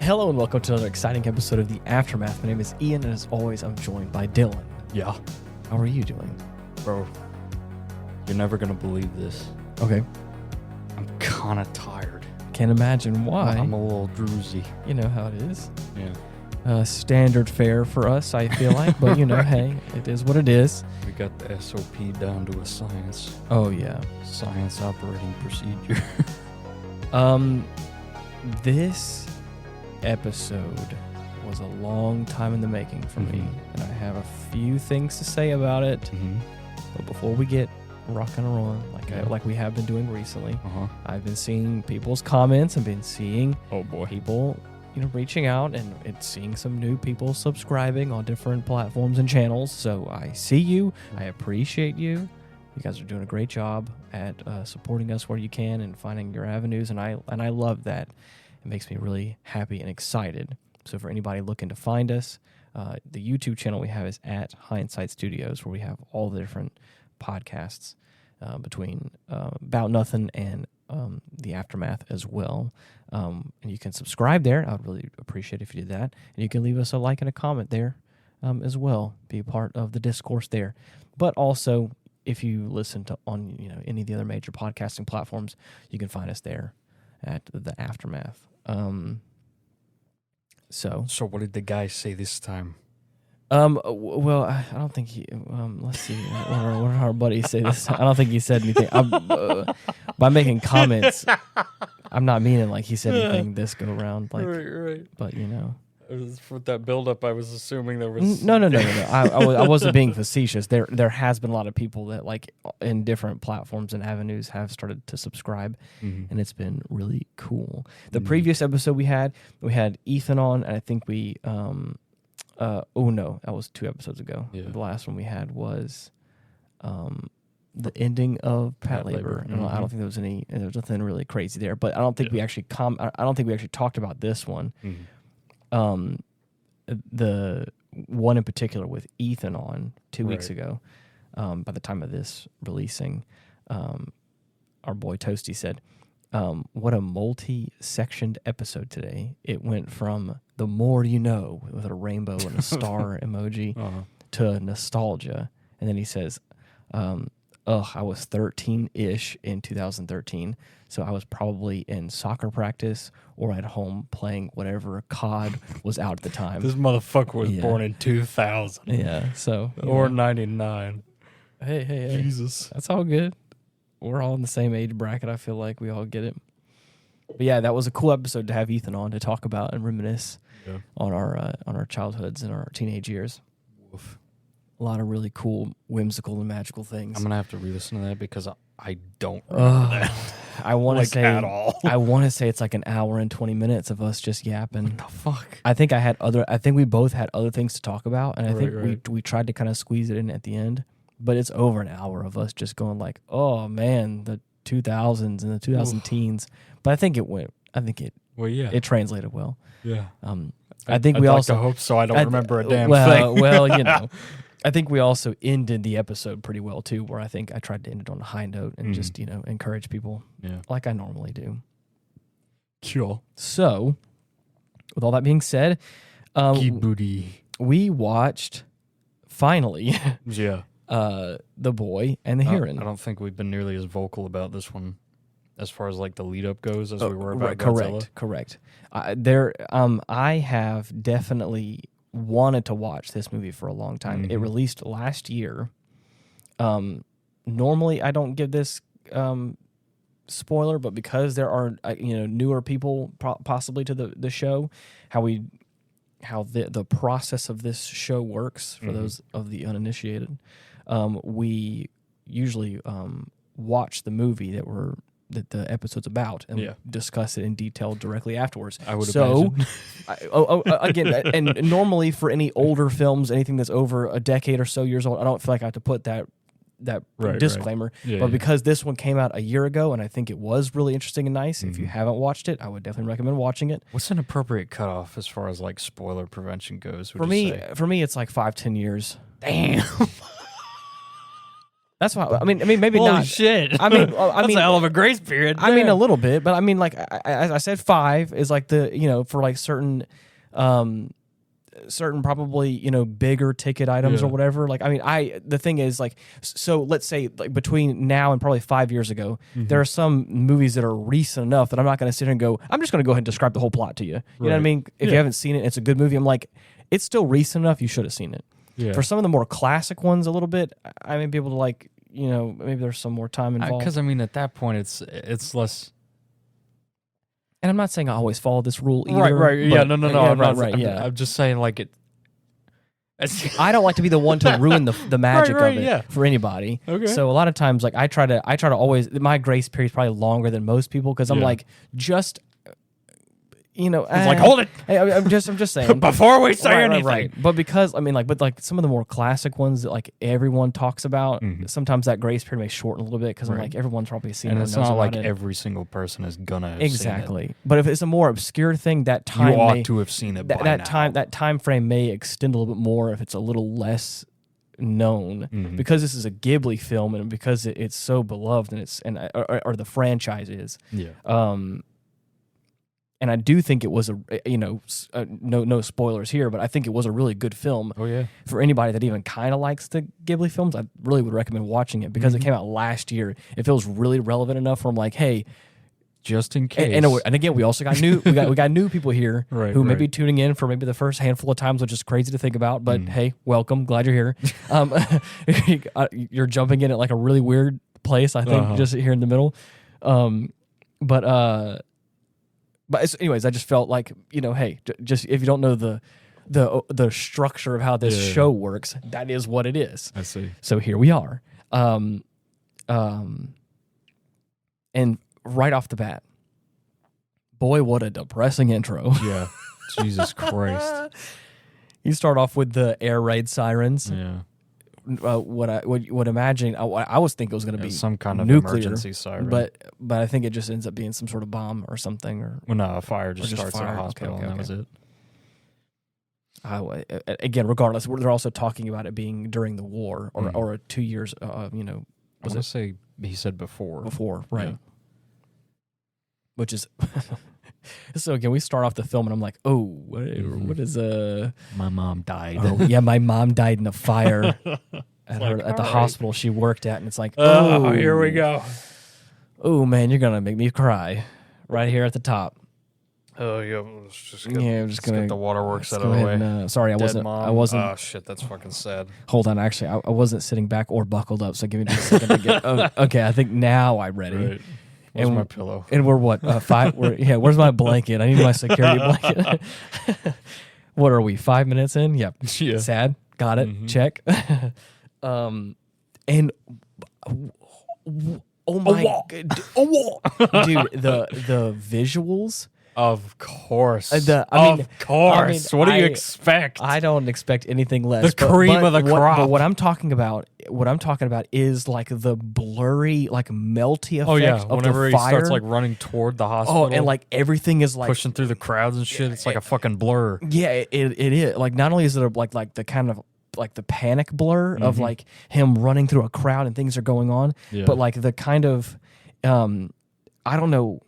Hello and welcome to another exciting episode of The Aftermath. My name is Ian, and as always, I'm joined by Dylan. Yeah. How are you doing? Bro, you're never going to believe this. Okay. I'm kind of tired. Can't imagine why. I'm a little droozy. You know how it is. Yeah. Standard fare for us, I feel like. But, you know, hey, it is what it is. We got the SOP down to a science. Oh, yeah. Science operating procedure. This episode was a long time in the making for me, and I have a few things to say about it. Mm-hmm. But before we get rocking and rolling, like we have been doing recently, I've been seeing people's comments. I've been seeing people, reaching out and seeing some new people subscribing on different platforms and channels. So I see you. I appreciate you. You guys are doing a great job at supporting us where you can and finding your avenues, and I love that. It makes me really happy and excited. So for anybody looking to find us, the YouTube channel we have is at Hindsight Studios, where we have all the different podcasts between About Nothing and The Aftermath as well. And you can subscribe there. I would really appreciate if you did that. And you can leave us a like and a comment there as well. Be a part of the discourse there. But also, if you listen to on any of the other major podcasting platforms, you can find us there at The Aftermath. So what did the guy say this time? Well, I don't think he. Let's see. What did our buddy say this time? I don't think he said anything. By making comments, I'm not meaning like he said anything this go around. Like, right. But With that build-up, I was assuming there was... No. I wasn't being facetious. There has been a lot of people that, like, in different platforms and avenues have started to subscribe, and it's been really cool. The previous episode we had Ethan on, and I think we... that was 2 episodes ago. Yeah. The last one we had was the ending of Pat Labor. And I don't think there was nothing really crazy there, but I don't think we actually talked about this one. The one in particular with Ethan on 2 weeks ago, by the time of this releasing, our boy Toasty said, what a multi-sectioned episode today. It went from the more you know with a rainbow and a star emoji to nostalgia. And then he says, I was 13-ish in 2013, so I was probably in soccer practice or at home playing whatever COD was out at the time. This motherfucker was born in 2000. Yeah, so... Or 99. Hey. Jesus. That's all good. We're all in the same age bracket. I feel like we all get it. But yeah, that was a cool episode to have Ethan on to talk about and reminisce on our childhoods and our teenage years. Woof. A lot of really cool, whimsical, and magical things. I'm gonna have to re-listen to that because I don't remember that. I want to say at all. I want to say it's like an hour and 20 minutes of us just yapping. What the fuck? I think we both had other things to talk about, and I think we tried to kind of squeeze it in at the end. But it's over an hour of us just going like, oh man, the 2000s and the 2000 teens. But I think it translated well. Yeah. I think we I'd also like to hope so. I don't remember a damn thing. Well, I think we also ended the episode pretty well too, where I think I tried to end it on a high note and just encourage people, like I normally do. Sure. So, with all that being said, we watched finally, The Boy and the Heron. I don't think we've been nearly as vocal about this one, as far as like the lead up goes, as we were about Godzilla. Correct. I have definitely wanted to watch this movie for a long time. It released last year. Normally, I don't give this spoiler, but because there are newer people possibly to the show, how the process of this show works for those of the uninitiated, we usually watch the movie that the episode's about and discuss it in detail directly afterwards. I would imagine. Again, and normally for any older films, anything that's over a decade or so years old, I don't feel like I have to put that disclaimer. Right. But because this one came out a year ago, and I think it was really interesting and nice, if you haven't watched it, I would definitely recommend watching it. What's an appropriate cutoff as far as like spoiler prevention goes? For me, it's like 5-10 years. Damn. That's why. I mean, maybe Holy not. shit! I mean, that's a hell of a grace period. I mean, a little bit, but I mean, like I said, 5 is like for like certain probably bigger ticket items or whatever. Like, I mean, the thing is, like, so let's say like between now and probably 5 years ago, there are some movies that are recent enough that I'm not going to sit here and go, I'm just going to go ahead and describe the whole plot to you. You know what I mean? If you haven't seen it, it's a good movie. I'm like, it's still recent enough. You should have seen it. Yeah. For some of the more classic ones, a little bit, I may be able to like, maybe there's some more time involved. Because I mean, at that point, it's less. And I'm not saying I always follow this rule either. Right. Yeah, no. I'm just saying, like it. I don't like to be the one to ruin the magic of it for anybody. Okay. So a lot of times, like I try to always, my grace period is probably longer than most people because I'm like just. It's like, hold it. I'm just saying before we say anything. Right. But because I mean, but some of the more classic ones that like everyone talks about, sometimes that grace period may shorten a little bit because I'm like everyone's probably seen it. And it's not like every single person is gonna have exactly. Seen it. But if it's a more obscure thing, that time you ought to have seen it. That time frame may extend a little bit more if it's a little less known because this is a Ghibli film and because it's so beloved and or the franchise is. Yeah. And I do think it was no spoilers here, but I think it was a really good film. Oh yeah. For anybody that even kind of likes the Ghibli films, I really would recommend watching it because it came out last year. It feels really relevant enough where I'm like, hey, just in case. And again, we also got we got new people here who may be tuning in for maybe the first handful of times, which is crazy to think about. But hey, welcome, glad you're here. You're jumping in at like a really weird place, I think, just here in the middle. But anyways, I just felt like, hey, just if you don't know the structure of how this show works, that is what it is. I see. So here we are. And right off the bat, boy, what a depressing intro. Yeah. Jesus Christ. You start off with the air raid sirens. Yeah. What I would imagine, I was thinking it was going to be some kind of nuclear, emergency siren, but I think it just ends up being some sort of bomb or something, or a fire just starts at a hospital, and that was it. Again, regardless, they're also talking about it being during the war or 2 years. I want to say he said before, right? Yeah. Which is. So again, we start off the film, and I'm like, "Oh, what is my mom died." Oh, yeah, my mom died in a fire at the hospital she worked at, and it's like, "Oh, here we go." Oh man, you're gonna make me cry right here at the top. Oh yeah, let's just get the waterworks out of the way. And, sorry, I wasn't. Oh shit, that's fucking sad. Hold on, actually, I wasn't sitting back or buckled up, so give me just a second to get. Okay, I think now I'm ready. Right. Where's my pillow? And we're what? 5? Where's my blanket? I need my security blanket. What are we? 5 minutes in? Yep. Yeah. Sad. Got it. Check. And oh my god, dude, the visuals. Of course. Of course. What do you expect? I don't expect anything less. The cream of the crop. But what I'm talking about is like the blurry, like melty effect of whenever the fire. He starts like running toward the hospital. Oh, and like everything is like pushing through the crowds and shit. It's like a fucking blur. Yeah, it is. Like not only is it like the kind of like the panic blur of like him running through a crowd and things are going on, but like the kind of I don't know.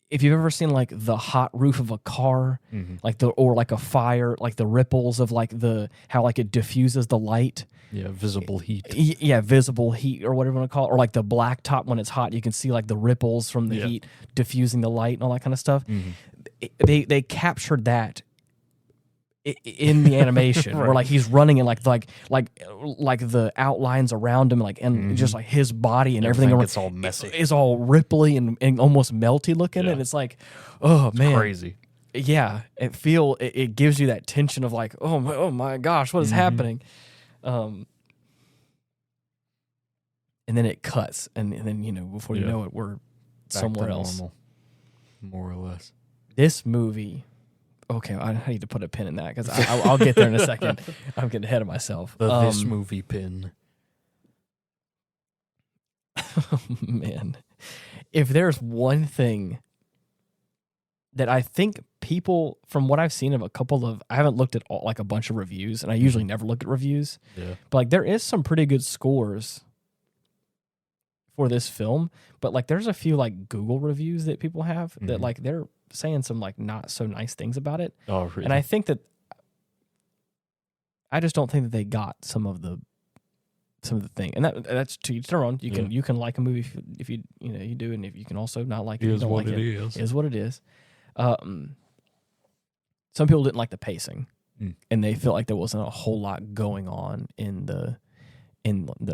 If you've ever seen like the hot roof of a car, like or like a fire, like the ripples of like how like it diffuses the light. Yeah, visible heat. Yeah, visible heat or whatever you want to call it. Or like the black top when it's hot, you can see like the ripples from the heat diffusing the light and all that kind of stuff. They captured that in the animation where like he's running and like the outlines around him and just like his body and everything it's all messy. It's all ripply and almost melty looking and it's like, oh man, it's crazy. Yeah, it gives you that tension of like, oh my gosh, what is happening? And then it cuts and then before you know it, we're back somewhere else, normal, more or less. This movie. Okay, I need to put a pin in that because I'll get there in a second. I'm getting ahead of myself. This movie pin. Man, if there's one thing that I think people, from what I've seen of I haven't looked at a bunch of reviews, and I usually never look at reviews. Yeah. But like there is some pretty good scores for this film, but like there's a few like Google reviews that people have that like they're saying some like not so nice things about it. Oh, really? And I just don't think that they got some of the thing, and that's to each their own. You can like a movie if you do, and if you can also not like it. Is what it is. Is what it is. Some people didn't like the pacing, and they felt like there wasn't a whole lot going on in the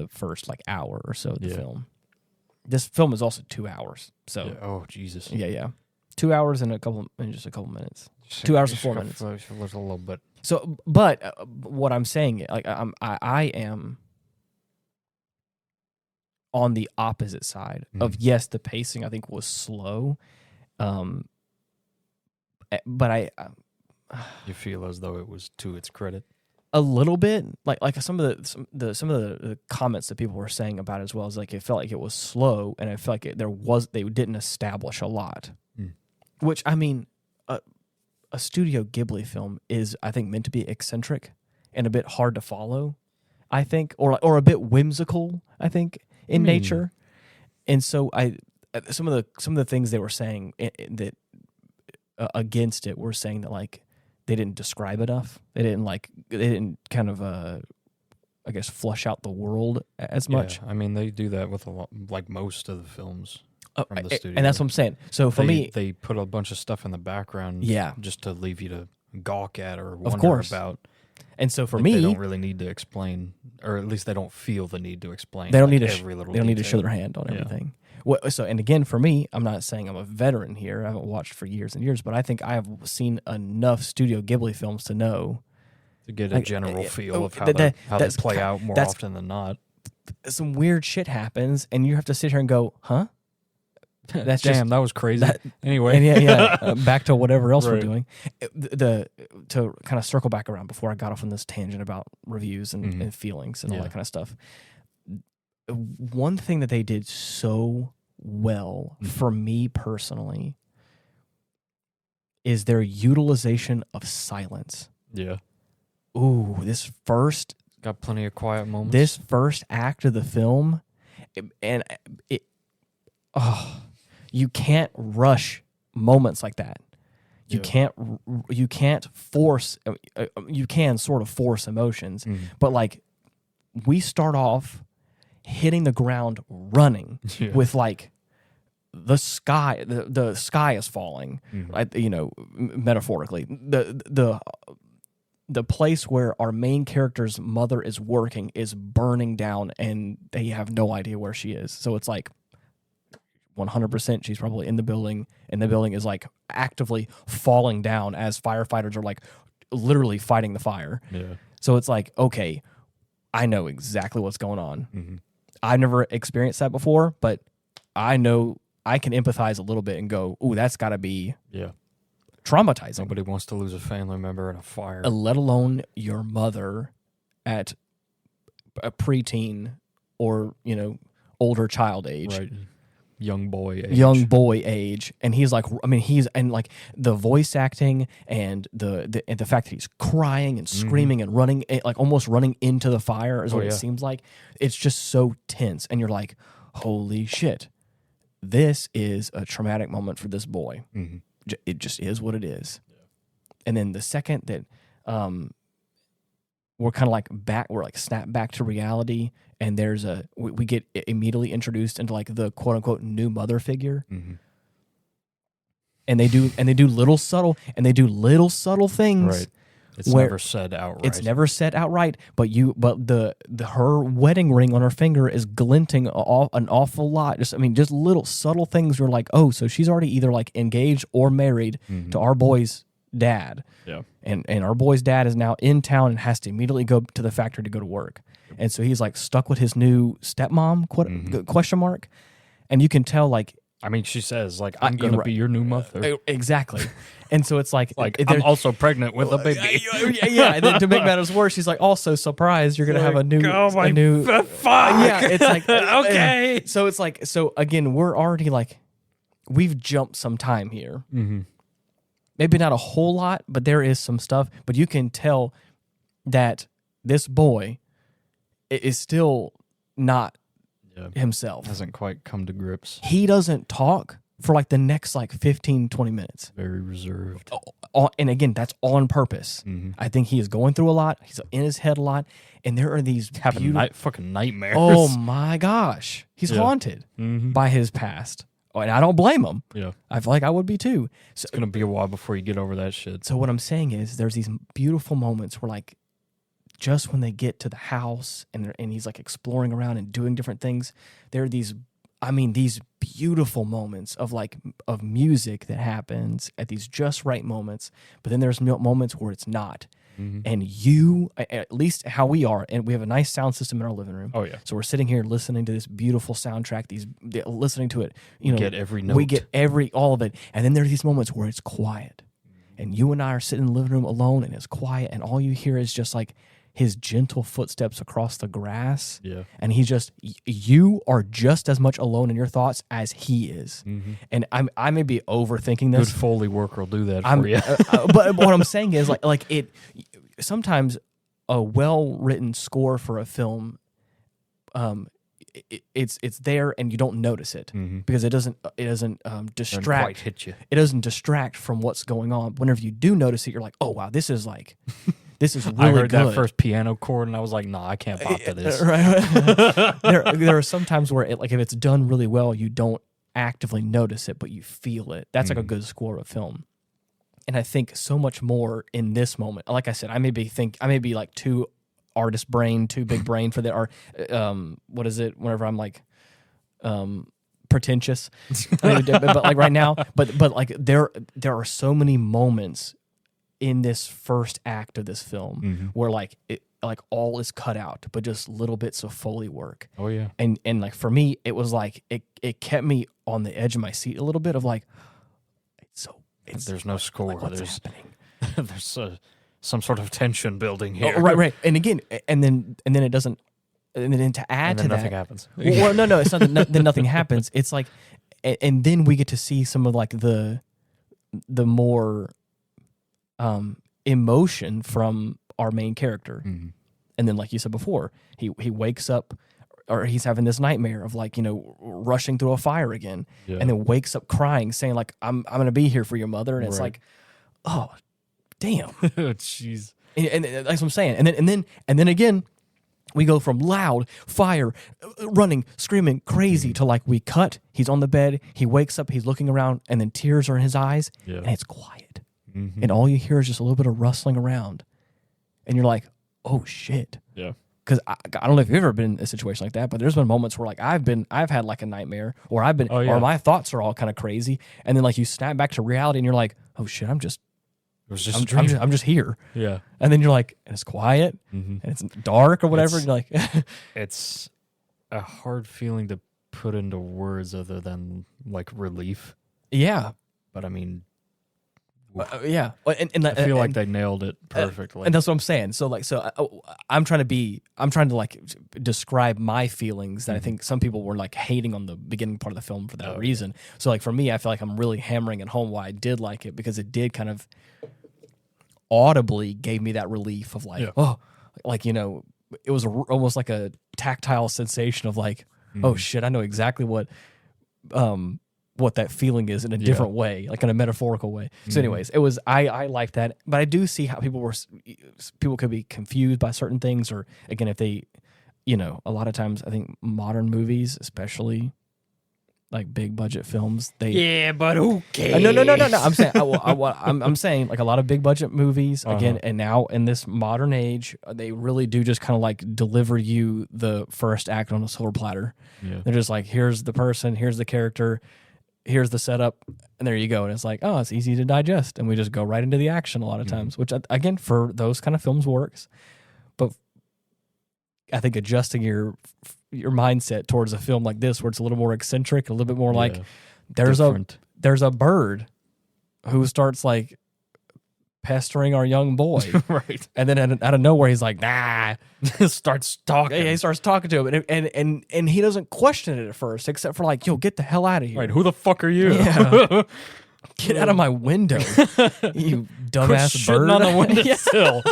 first like hour or so of the film. This film is also 2 hours, so oh Jesus, 2 hours and just a couple minutes. 2 hours and 4 minutes. A little bit. So, but what I'm saying, like I am on the opposite side of yes, the pacing I think was slow, but you feel as though it was to its credit a little bit. Like some of the comments that people were saying about it as well is like it felt like it was slow, and I felt like they didn't establish a lot, which I mean, a Studio Ghibli film is I think meant to be eccentric and a bit hard to follow, I think, or a bit whimsical, I think, in nature, and so some of the things they were saying that against it were saying that like they didn't describe enough. They didn't kind of I guess flush out the world as much. I mean they do that with a lot, like most of the films from the studio, and that's what I'm saying. So for me, they put a bunch of stuff in the background, just to leave you to gawk at or wonder about. And so for me, they don't really need to explain, or at least they don't feel the need to explain. They don't need to. They don't need to show their hand on everything. So, and again, for me, I'm not saying I'm a veteran here. I haven't watched for years and years, but I think I have seen enough Studio Ghibli films to know, to get a general feel of how they play out more often than not. Some weird shit happens, and you have to sit here and go, "Huh? That's that was crazy." Anyway, and back to whatever else we're doing. To kind of circle back around before I got off on this tangent about reviews and feelings and all that kind of stuff. One thing that they did so well for me personally is their utilization of silence. Yeah. Ooh, this first got plenty of quiet moments. This first act of the film, you can't rush moments like that. You can't force. You can sort of force emotions, but like we start off hitting the ground running with like the sky. The sky is falling. Metaphorically, the place where our main character's mother is working is burning down, and they have no idea where she is. So it's like 100% she's probably in the building, and the building is like actively falling down as firefighters are like literally fighting the fire. Yeah. So it's like, okay, I know exactly what's going on. I've never experienced that before, but I know I can empathize a little bit and go, ooh, that's got to be traumatizing. Nobody wants to lose a family member in a fire. Let alone your mother at a preteen or, older child age. Right. Young boy age. And he's like, like the voice acting and the fact that he's crying and screaming and running, like almost running into the fire is what it seems like. It's just so tense. And you're like, holy shit, this is a traumatic moment for this boy. It just is what it is. Yeah. And then the second that we're kind of like we're like snap back to reality, and there's we get immediately introduced into like the quote unquote new mother figure, and they do little subtle things. Right. It's never said outright. But her wedding ring on her finger is glinting an awful lot. Just little subtle things. Were like, oh, so she's already either like engaged or married to our boy's dad. Yeah. And our boy's dad is now in town and has to immediately go to the factory to go to work. And so he's like stuck with his new stepmom, question mark. And you can tell like, she says like, I'm going to be your new mother. Exactly. And so it's like I'm also pregnant with a baby. And then to make matters worse, she's like, also surprised you're going to have a new, fuck. It's like, okay. So it's like, so again, we're already like, we've jumped some time here. maybe not a whole lot, but there is some stuff. But you can tell that this boy is still not himself. Hasn't quite come to grips. He doesn't talk for like the next like 15, 20 minutes. Very reserved. And again, that's on purpose. I think he is going through a lot. He's in his head a lot. And there are these having fucking nightmares. Oh my gosh. He's haunted by his past. And I don't blame him. Yeah. I feel like I would be too. So, it's going to be a while before you get over that shit. So what I'm saying is there's these beautiful moments where like just when they get to the house and he's like exploring around and doing different things, there are these beautiful moments of music that happens at these just right moments. But then there's moments where it's not. And you, at least how we are, and we have a nice sound system in our living room. Oh yeah. So we're sitting here listening to this beautiful soundtrack. Listening to it, we get every note. We get all of it. And then there's these moments where it's quiet, and you and I are sitting in the living room alone, and it's quiet, and all you hear is just like his gentle footsteps across the grass. Yeah. And you are just as much alone in your thoughts as he is. And I may be overthinking this. Good Foley worker will do that for you. But what I'm saying is like it. Sometimes a well-written score for a film, it's there and you don't notice it because it doesn't distract. Quite hit you. It doesn't distract from what's going on. Whenever you do notice it, you're like, oh wow, this is really I heard good. that first piano chord and I was like, nah, I can't pop to this. Right. there are some times where if it's done really well, you don't actively notice it, but you feel it. That's like a good score of film. And I think so much more in this moment. Like I said, I may be like too artist brain, too big brain for that. Or what is it? Whenever I'm like pretentious, but like right now, but like there are so many moments in this first act of this film where like all is cut out, but just little bits of Foley work. Oh yeah. And like for me, it was like it kept me on the edge of my seat a little bit of like there's no score. What's happening? There's some sort of tension building here. Oh, right. And again, and then it doesn't. And then to add to that, nothing happens. Well, no, it's not. Then nothing happens. It's like, and then we get to see some of like the more emotion from our main character. And then, like you said before, he wakes up. Or he's having this nightmare of like, rushing through a fire again, and then wakes up crying, saying like, "I'm gonna be here for your mother," and it's like, oh, damn, jeez. And that's what I'm saying. And then again, we go from loud fire, running, screaming, crazy to like we cut. He's on the bed. He wakes up. He's looking around, and then tears are in his eyes, and it's quiet, and all you hear is just a little bit of rustling around, and you're like, oh shit, yeah. Because I don't know if you've ever been in a situation like that, but there's been moments where like I've had like a nightmare, or or my thoughts are all kind of crazy, and then like you snap back to reality, and you're like, oh shit, I'm just here, yeah. And then you're like, and it's quiet, and it's dark or whatever, and you're like, it's a hard feeling to put into words other than like relief. Yeah, but I mean. Yeah, and I feel like they nailed it perfectly, and that's what I'm saying. So I'm trying to like describe my feelings that I think some people were like hating on the beginning part of the film for that reason. So like for me, I feel like I'm really hammering it home why I did like it, because it did kind of audibly gave me that relief of like, oh, like it was almost like a tactile sensation of like, oh shit, I know exactly what that feeling is in a different way, like in a metaphorical way. So anyways, it was, I like that, but I do see how people could be confused by certain things, or again, if they, a lot of times I think modern movies, especially like big budget films, but who cares? No. I'm saying, I'm saying like a lot of big budget movies again, and now in this modern age, they really do just kind of like deliver you the first act on a silver platter. Yeah. They're just like, here's the person, here's the character, here's the setup, and there you go. And it's like, oh, it's easy to digest. And we just go right into the action a lot of times, which, again, for those kind of films works. But I think adjusting your mindset towards a film like this, where it's a little more eccentric, a little bit more like there's a bird who starts like pestering our young boy. Right. And then out of nowhere, he's like, nah. starts talking. Yeah, he starts talking to him. And he doesn't question it at first, except for like, yo, get the hell out of here. Right. Who the fuck are you? Yeah. Get out of my window, you dumbass bird. On the windowsill.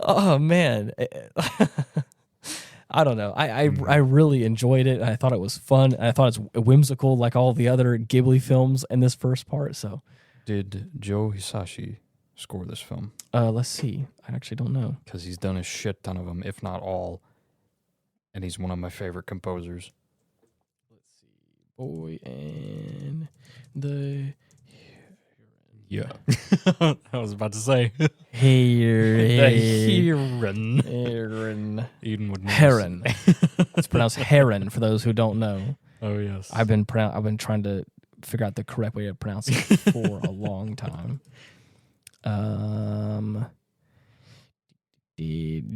Oh man, I don't know. I really enjoyed it. I thought it was fun. I thought it's whimsical, like all the other Ghibli films in this first part. So, did Joe Hisaishi score this film? Let's see. I actually don't know because he's done a shit ton of them, if not all, and he's one of my favorite composers. Let's see, Boy and the. Yeah, I was about to say Heron. Heron. It's pronounced Heron for those who don't know. Oh yes, I've been trying to figure out the correct way to pronounce it for a long time.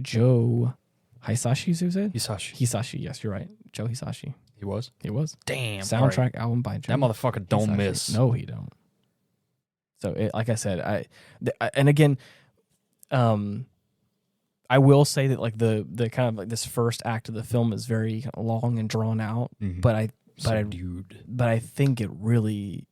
Joe Hisaishi, who said? Hisaishi, yes, you're right. Joe Hisaishi. He was. Damn. Soundtrack album by Joe. That motherfucker don't Hisaishi. miss. No, he don't. So, like I said, and again, I will say that like the kind of like this first act of the film is very long and drawn out, but I think it really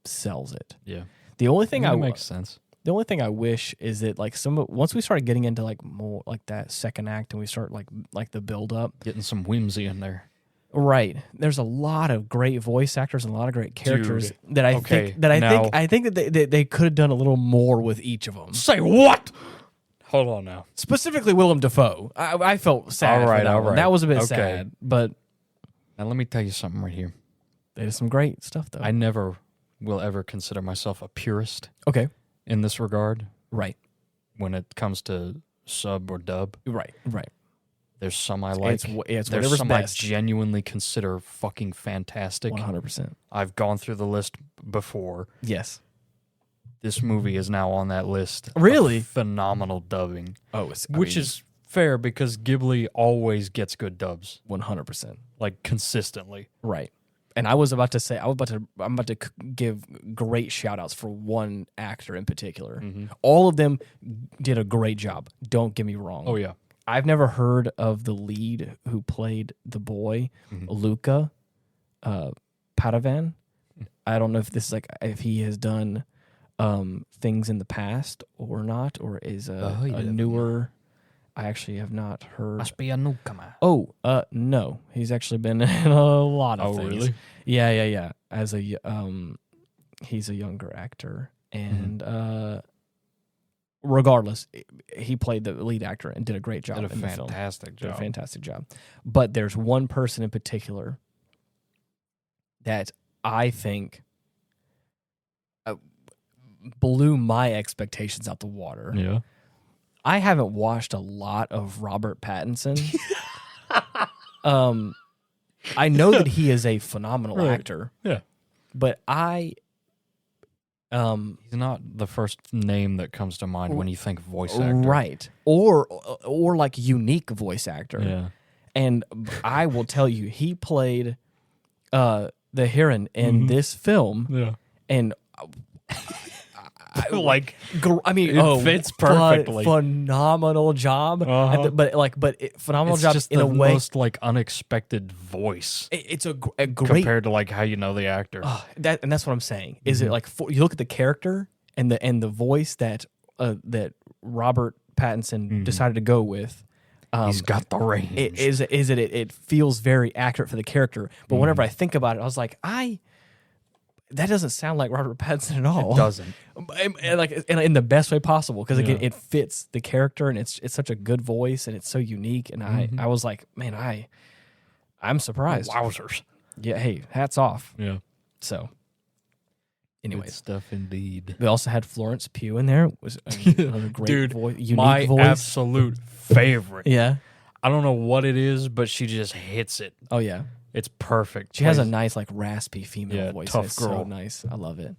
sells it. Yeah. The only thing makes sense. The only thing I wish is that like once we started getting into like more like that second act and we start like the build up, getting some whimsy in there. Right. There's a lot of great voice actors and a lot of great characters that I think that they could have done a little more with each of them. Say what? Hold on now. Specifically Willem Dafoe. I felt sad. All right. That was a bit sad, but now let me tell you something right here. They did some great stuff though. I never will ever consider myself a purist. Okay. In this regard. Right. When it comes to sub or dub. Right. There's some I like. There's some best. I genuinely consider fucking fantastic. 100%. I've gone through the list before. Yes. This movie is now on that list. Really? Phenomenal dubbing. Oh, which is fair because Ghibli always gets good dubs. 100%. Like consistently. Right. And I'm about to give great shout outs for one actor in particular. All of them did a great job. Don't get me wrong. Oh yeah. I've never heard of the lead who played the boy, Luca Padovan. I don't know if this is if he has done things in the past or not, or is a newer. I actually have not heard. Must be a newcomer. Oh, no, he's actually been in a lot of things. Really? Yeah. As a he's a younger actor, and regardless, he played the lead actor and did a great job. Did a fantastic job. But there's one person in particular that I think blew my expectations out the water. Yeah. I haven't watched a lot of Robert Pattinson. I know that he is a phenomenal actor. Yeah. But he's not the first name that comes to mind when you think voice actor. Right. Or like unique voice actor. Yeah. And I will tell you, he played the Heron in this film. Yeah. And it fits perfectly. Phenomenal job. Phenomenal job just in a way. Most unexpected voice. It's a great compared to how you know the actor. That's what I'm saying. Is it you look at the character and the voice that Robert Pattinson decided to go with. He's got the range. It feels very accurate for the character. But whenever I think about it, I was like, that doesn't sound like Robert Pattinson at all. It doesn't. And in the best way possible, because again, it fits the character, and it's such a good voice, and it's so unique. And I was like, man, I'm surprised. Wowzers! Yeah, hey, hats off. Yeah. So, anyways, good stuff indeed. We also had Florence Pugh in there. It was another great voice, unique voice. Absolute favorite. Yeah. I don't know what it is, but she just hits it. Oh yeah. It's perfect. She has a nice, raspy female voice. Tough it's girl. So nice. I love it.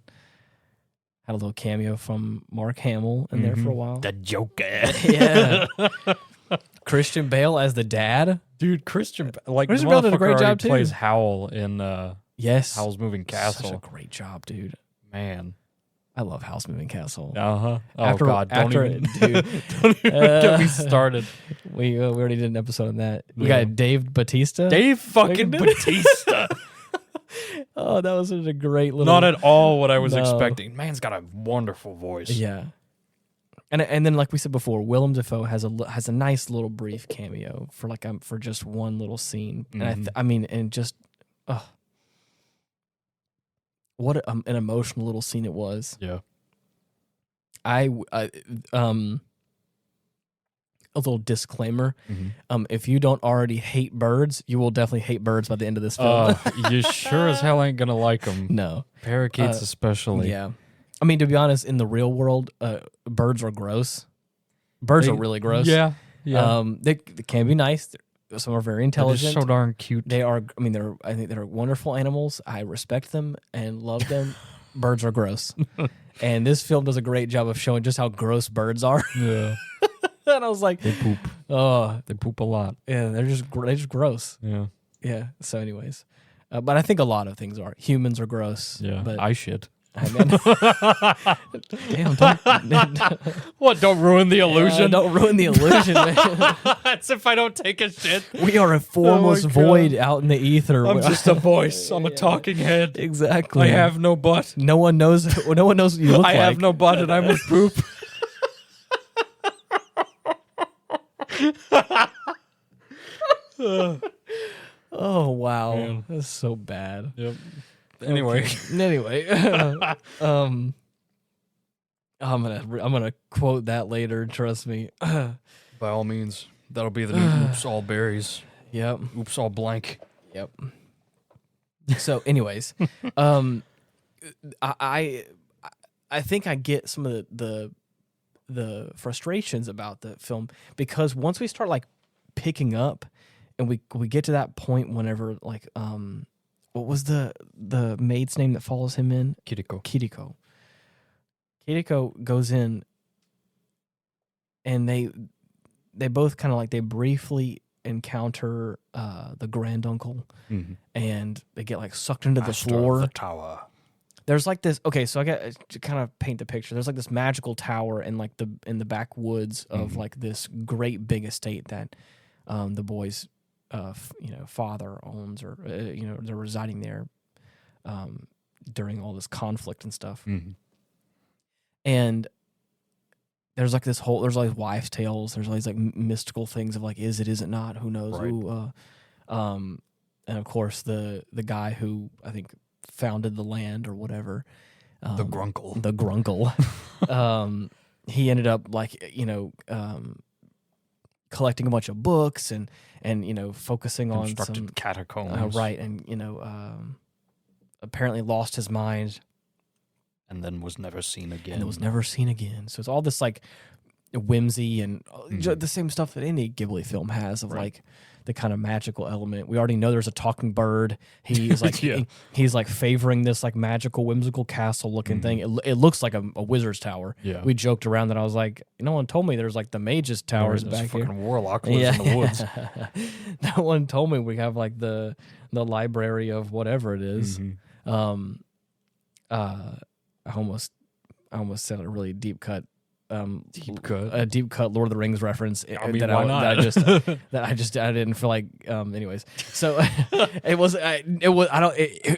Had a little cameo from Mark Hamill in there for a while. The Joker. Yeah. Christian Bale as the dad. Dude, Christian Bale did a great job too. Plays Howl in Howl's Moving Castle. Such a great job, dude. Man. I love Howl's Moving Castle. Oh God! Don't even get me started. We already did an episode on that. We got Dave Bautista. Dave fucking Bautista. Oh, that was such a great little... Not at all what I was expecting. Man's got a wonderful voice. Yeah. And then, like we said before, Willem Dafoe has a nice little brief cameo for just one little scene. And what an emotional little scene it was. Yeah. A little disclaimer: if you don't already hate birds, you will definitely hate birds by the end of this film. You sure as hell ain't gonna like them. No, parakeets especially. Yeah. I mean, to be honest, in the real world, birds are gross. Birds are really gross. Yeah. They can be nice. Some are very intelligent. They're so darn cute. They are. I mean, I think they're wonderful animals. I respect them and love them. Birds are gross, and this film does a great job of showing just how gross birds are. Yeah. And I was like, they poop. Oh, they poop a lot. Yeah, they're just gross. Yeah. Yeah. So, anyways, but I think a lot of things are. Humans are gross. Yeah. But I shit. Damn, what? Don't ruin the illusion. Don't ruin the illusion, man. That's if I don't take a shit. We are a formless void out in the ether. I'm just a voice. I'm a talking head. Exactly. I have no butt. No one knows. No one knows what you look like. I have no butt, and I must poop. Oh wow, man. That's so bad. Yep. Anyway, I'm gonna quote that later. Trust me. By all means, that'll be the new "Oops All Berries." Yep. Oops All Blank. Yep. So, anyways, I think I get some of the frustrations about the film because once we start like picking up and we get to that point whenever like what was the maid's name that follows him in? Kiriko goes in and they both kind of like they briefly encounter the granduncle and they get like sucked into the floor of the tower. There's like this. Okay, so I got to kind of paint the picture. There's like this magical tower in like in the backwoods of like this great big estate that the boys, father owns, or they're residing there during all this conflict and stuff. And there's like there's like wives' tales. There's all these like mystical things of like is it, is it not? Who knows? Right. Ooh, and of course the guy who I think founded the land or whatever, the Gruncle. He ended up like collecting a bunch of books and focusing on some catacombs, right, and apparently lost his mind. And then was never seen again. So it's all this like whimsy and the same stuff that any Ghibli film has of like the kind of magical element. We already know there's a talking bird. He's like he's like favoring this like magical whimsical castle looking thing. It looks like a wizard's tower. Yeah. We joked around that I was like, no one told me there's like the mage's towers back here. Fucking warlock lives in the woods. No one told me we have like the library of whatever it is. I almost said a really deep cut a deep cut Lord of the Rings reference I didn't feel like anyways. So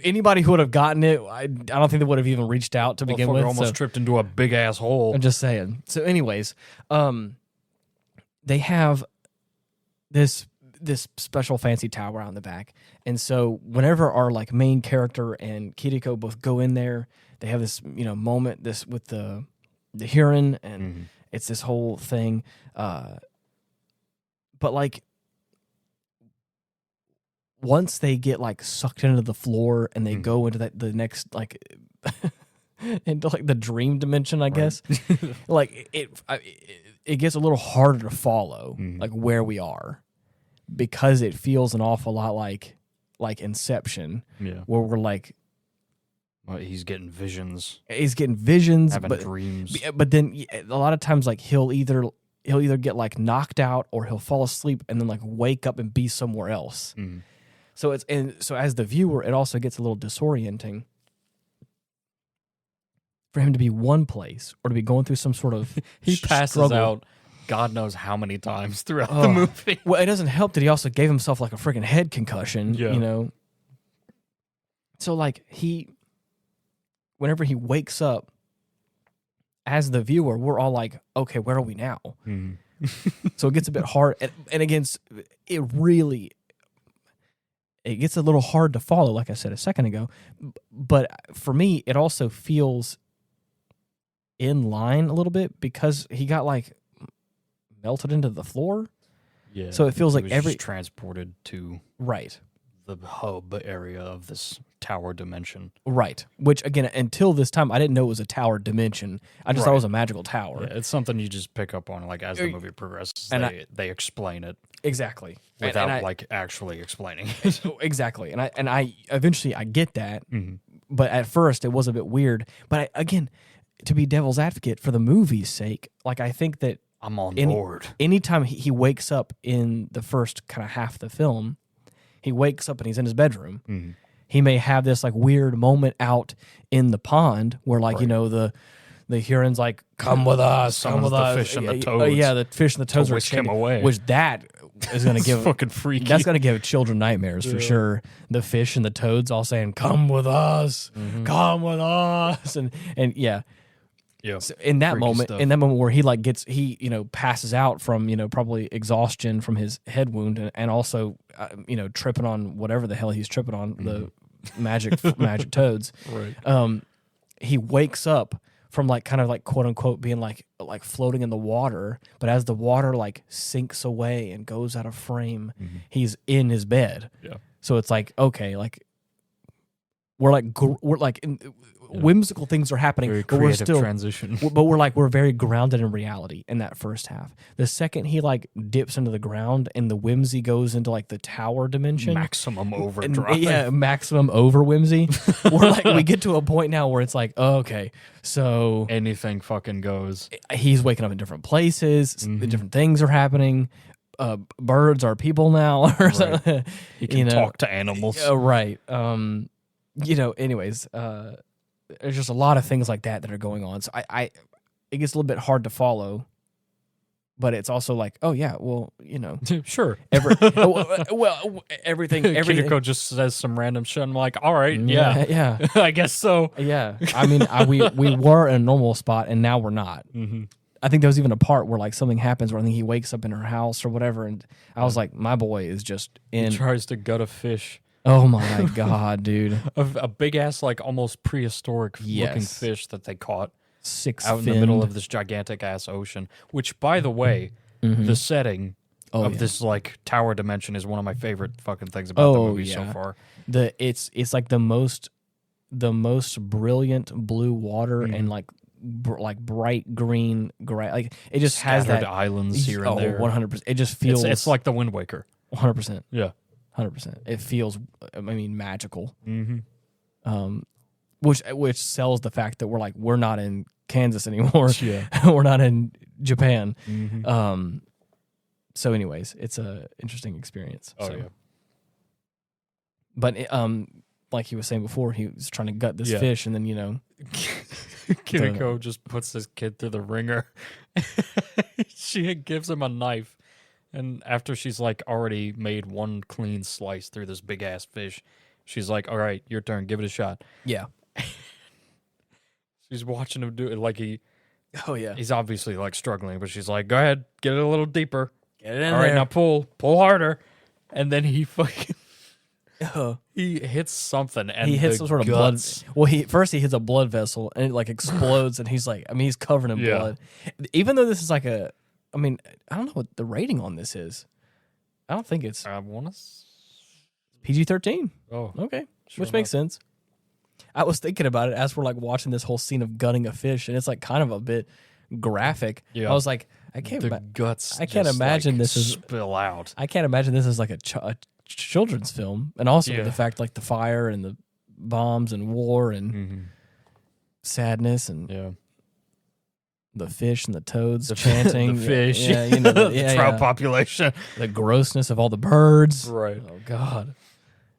anybody who would have gotten it, I don't think they would have even reached out to begin with. Almost tripped into a big ass hole. I'm just saying. So anyways, they have this special fancy tower out in the back. And so whenever our like main character and Kiriko both go in there, they have this, moment with the Heron and it's this whole thing. But like once they get like sucked into the floor and they go into the next like into like the dream dimension, I guess, like it gets a little harder to follow like where we are. Because it feels an awful lot like Inception, where we're like, well, he's getting visions, having dreams. But then a lot of times, like he'll either get like knocked out or he'll fall asleep and then like wake up and be somewhere else. So as the viewer, it also gets a little disorienting for him to be one place or to be going through some sort of he passes struggle. out. God knows how many times throughout the movie. Well, it doesn't help that he also gave himself like a freaking head concussion, So like whenever he wakes up, as the viewer, we're all like, okay, where are we now? Mm. So it gets a bit hard, and again, it gets a little hard to follow, like I said a second ago. But for me, it also feels in line a little bit because he got like melted into the floor. Yeah. So it feels like just transported to right the hub area of this tower dimension. Right. Which again, until this time, I didn't know it was a tower dimension. I just thought it was a magical tower. Yeah, it's something you just pick up on, like as the movie progresses. And they explain it exactly without like actually explaining it. Exactly. And I eventually I get that, mm-hmm. but at first it was a bit weird. But again, to be devil's advocate for the movie's sake, like I think that I'm on board. Anytime he wakes up in the first kind of half of the film, he wakes up and he's in his bedroom. Mm-hmm. He may have this like weird moment out in the pond where like, you know, the Heron's like, come with us, come with us. The fish and the toads. Yeah, the fish and the toads are whisk him away. Which that is going to give fucking freaky. That's going to give children nightmares for sure. The fish and the toads all saying, come with us, come with us. And yeah. Yeah. So in that moment, where he like passes out from, probably exhaustion from his head wound and also, tripping on whatever the hell he's tripping on, the magic toads. Right. He wakes up from like kind of like quote unquote being like floating in the water, but as the water like sinks away and goes out of frame, he's in his bed. Yeah. So it's like, okay, like we're like in, whimsical things are happening, very but we're still transition. But we're very grounded in reality in that first half. The second he like dips into the ground and the whimsy goes into like the tower dimension, maximum overdrive. Yeah, maximum over whimsy. We're like we get to a point now where it's like, oh, okay, so anything fucking goes. He's waking up in different places. The different things are happening. Birds are people now, or something. He can talk to animals. Right. Anyways, there's just a lot of things like that are going on. So it gets a little bit hard to follow, but it's also like, oh yeah, well, sure. Everything. Kiriko just says some random shit. I'm like, all right, yeah. I guess so. Yeah. I mean, we were in a normal spot and now we're not. Mm-hmm. I think there was even a part where like something happens where I think he wakes up in her house or whatever, and I was like, my boy is just in. He tries to gut a fish. Oh my god, dude! A big ass, like almost prehistoric looking fish that they caught out in the middle of this gigantic ass ocean. Which, by the way, the setting of this like tower dimension is one of my favorite fucking things about the movie so far. It's like the most brilliant blue water and like bright green gray. Like it just scattered has that islands here and there. 100%. It just feels it's like the Wind Waker. 100%. Yeah. 100%. It feels, magical. Mm-hmm. Which sells the fact that we're not in Kansas anymore. Yeah. We're not in Japan. Mm-hmm. So, anyways, it's a interesting experience. Oh so. yeah. But like he was saying before, he was trying to gut this fish, and then Kiriko just puts his kid through the ringer. She gives him a knife. And after she's like already made one clean slice through this big ass fish, she's like, all right, your turn. Give it a shot. Yeah. She's watching him do it like oh yeah. He's obviously like struggling, but she's like, go ahead, get it a little deeper. Get it in all there. Right, now pull harder. And then he fucking, he hits something and he hits some sort of blood. Well, he hits a blood vessel and it like explodes and he's like, he's covered in blood. Even though this is like I don't know what the rating on this is. I don't think it's... I want to... PG-13. Oh. Okay. Sure Which makes sense. I was thinking about it as we're like watching this whole scene of gutting a fish, and it's like kind of a bit graphic. Yeah. I was like, I can't imagine this is... spill out. I can't imagine this is like a children's film. And also the fact like the fire and the bombs and war and sadness and... Yeah. The fish and the toads chanting. The fish. The trout population. The grossness of all the birds. Right. Oh, God.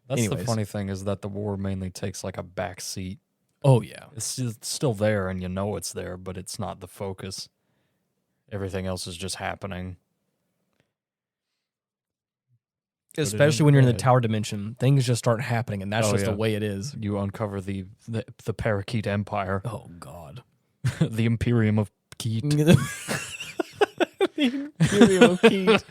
That's the funny thing is that the war mainly takes like a back seat. Oh, yeah. It's still there and you know it's there, but it's not the focus. Everything else is just happening. Especially when you're in the tower dimension, things just start happening, and that's just the way it is. You uncover the Parakeet Empire. Oh, God. The Imperium of Keet. The Imperium of Keet.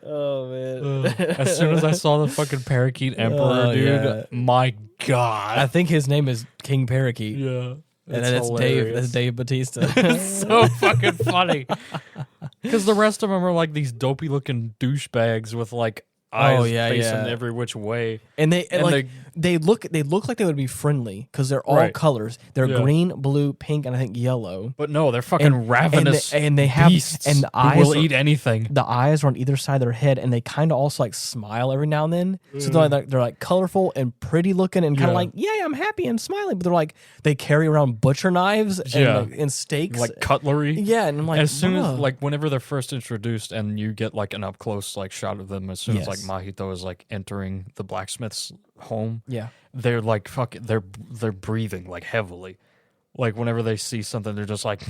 Oh, man. As soon as I saw the fucking Parakeet Emperor, dude, my God. I think his name is King Parakeet. Yeah. And then it's Dave. That's Dave Bautista. It's so fucking funny. Because the rest of them are like these dopey looking douchebags with like eyes facing every which way. And they look like they would be friendly because they're all colors. They're green, blue, pink, and I think yellow. But no, they're fucking ravenous and they have beasts and the eyes who will eat anything. The eyes are on either side of their head, and they kind of also like smile every now and then. So they're like colorful and pretty looking, and kind of like, yeah, I'm happy and smiling. But they're like they carry around butcher knives and steaks, like cutlery. Yeah, and I'm like, as soon as like whenever they're first introduced, and you get like an up close like shot of them, as soon as like Mahito is like entering the blacksmith's home, they're like they're breathing like heavily, like whenever they see something, they're just like,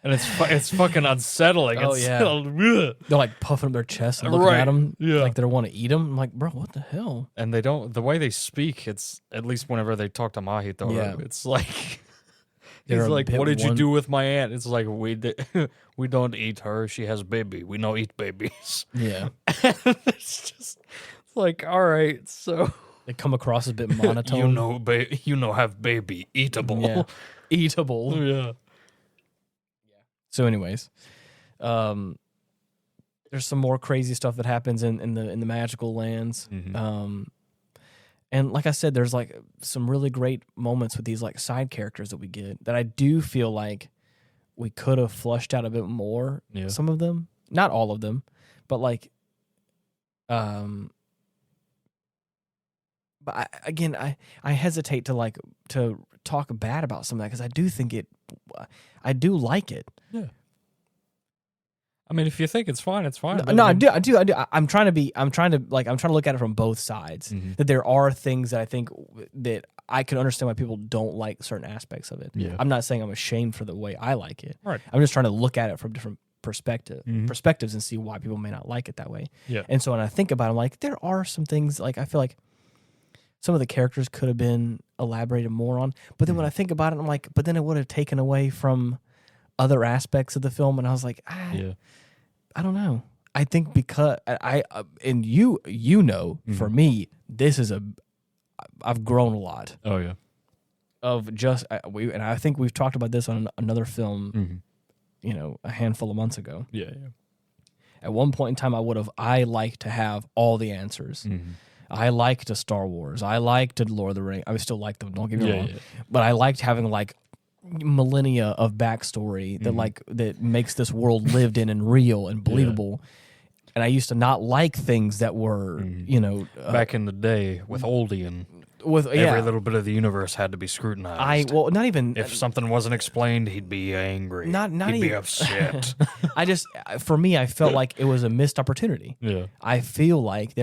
and it's fucking unsettling. They're like puffing up their chest and looking at them, like they want to eat them. I'm like, bro, what the hell? And they don't. The way they speak, it's at least whenever they talk to Mahito, it's like. He's like, what did you do with my aunt? It's like, we don't eat her. She has baby. We don't eat babies. Yeah. It's just like, all right, so. They come across a bit monotone. Have baby. Eatable. Yeah. Eatable. Yeah. So anyways, there's some more crazy stuff that happens in the magical lands. Mm-hmm. And like I said, there's like some really great moments with these like side characters that we get that I do feel like we could have flushed out a bit more. Yeah. Some of them, not all of them, but like, but I hesitate to talk bad about some of that because I do think I do like it. Yeah. I mean, if you think it's fine, it's fine. No, I do. I'm trying to look at it from both sides. Mm-hmm. That there are things that I think that I can understand why people don't like certain aspects of it. Yeah. I'm not saying I'm ashamed for the way I like it. Right. I'm just trying to look at it from different perspectives and see why people may not like it that way. Yeah. And so when I think about it, I'm like, there are some things like I feel like some of the characters could have been elaborated more on. But then when I think about it, I'm like, but then it would have taken away from other aspects of the film, and I was like, I don't know. I think because and you know, for me, this is I've grown a lot. Oh yeah. Of just and I think we've talked about this on another film, a handful of months ago. Yeah. At one point in time, I like to have all the answers. Mm-hmm. I liked Star Wars. I liked Lord of the Rings. I still like them. Don't get me wrong. But I liked having like millennia of backstory that makes this world lived in and real and believable. And I used to not like things that were, back in the day with Oldie and every little bit of the universe had to be scrutinized. Not even if something wasn't explained, he'd be angry. He'd be upset. For me, I felt like it was a missed opportunity. Yeah, I feel like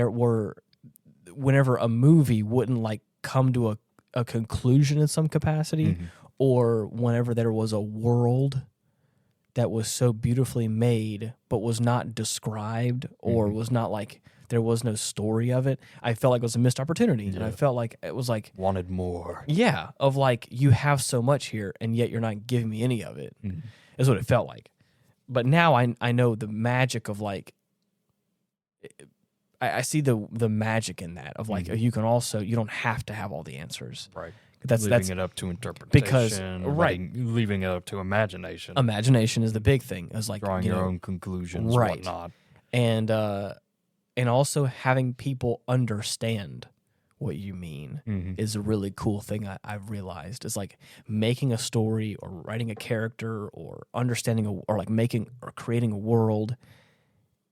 whenever a movie wouldn't like come to a conclusion in some capacity, or whenever there was a world that was so beautifully made but was not described or was not like there was no story of it, I felt like it was a missed opportunity. And I felt like it was like wanted more. Yeah, of like you have so much here and yet you're not giving me any of it. Is what it felt like. But now I know the magic of like I see the magic in that of like you don't have to have all the answers. Right. That's it up to interpretation. Leaving it up to imagination. Imagination is the big thing. It's like drawing your own conclusions, whatnot. And also having people understand what you mean is a really cool thing I've realized. Is like making a story or writing a character or understanding or like making or creating a world.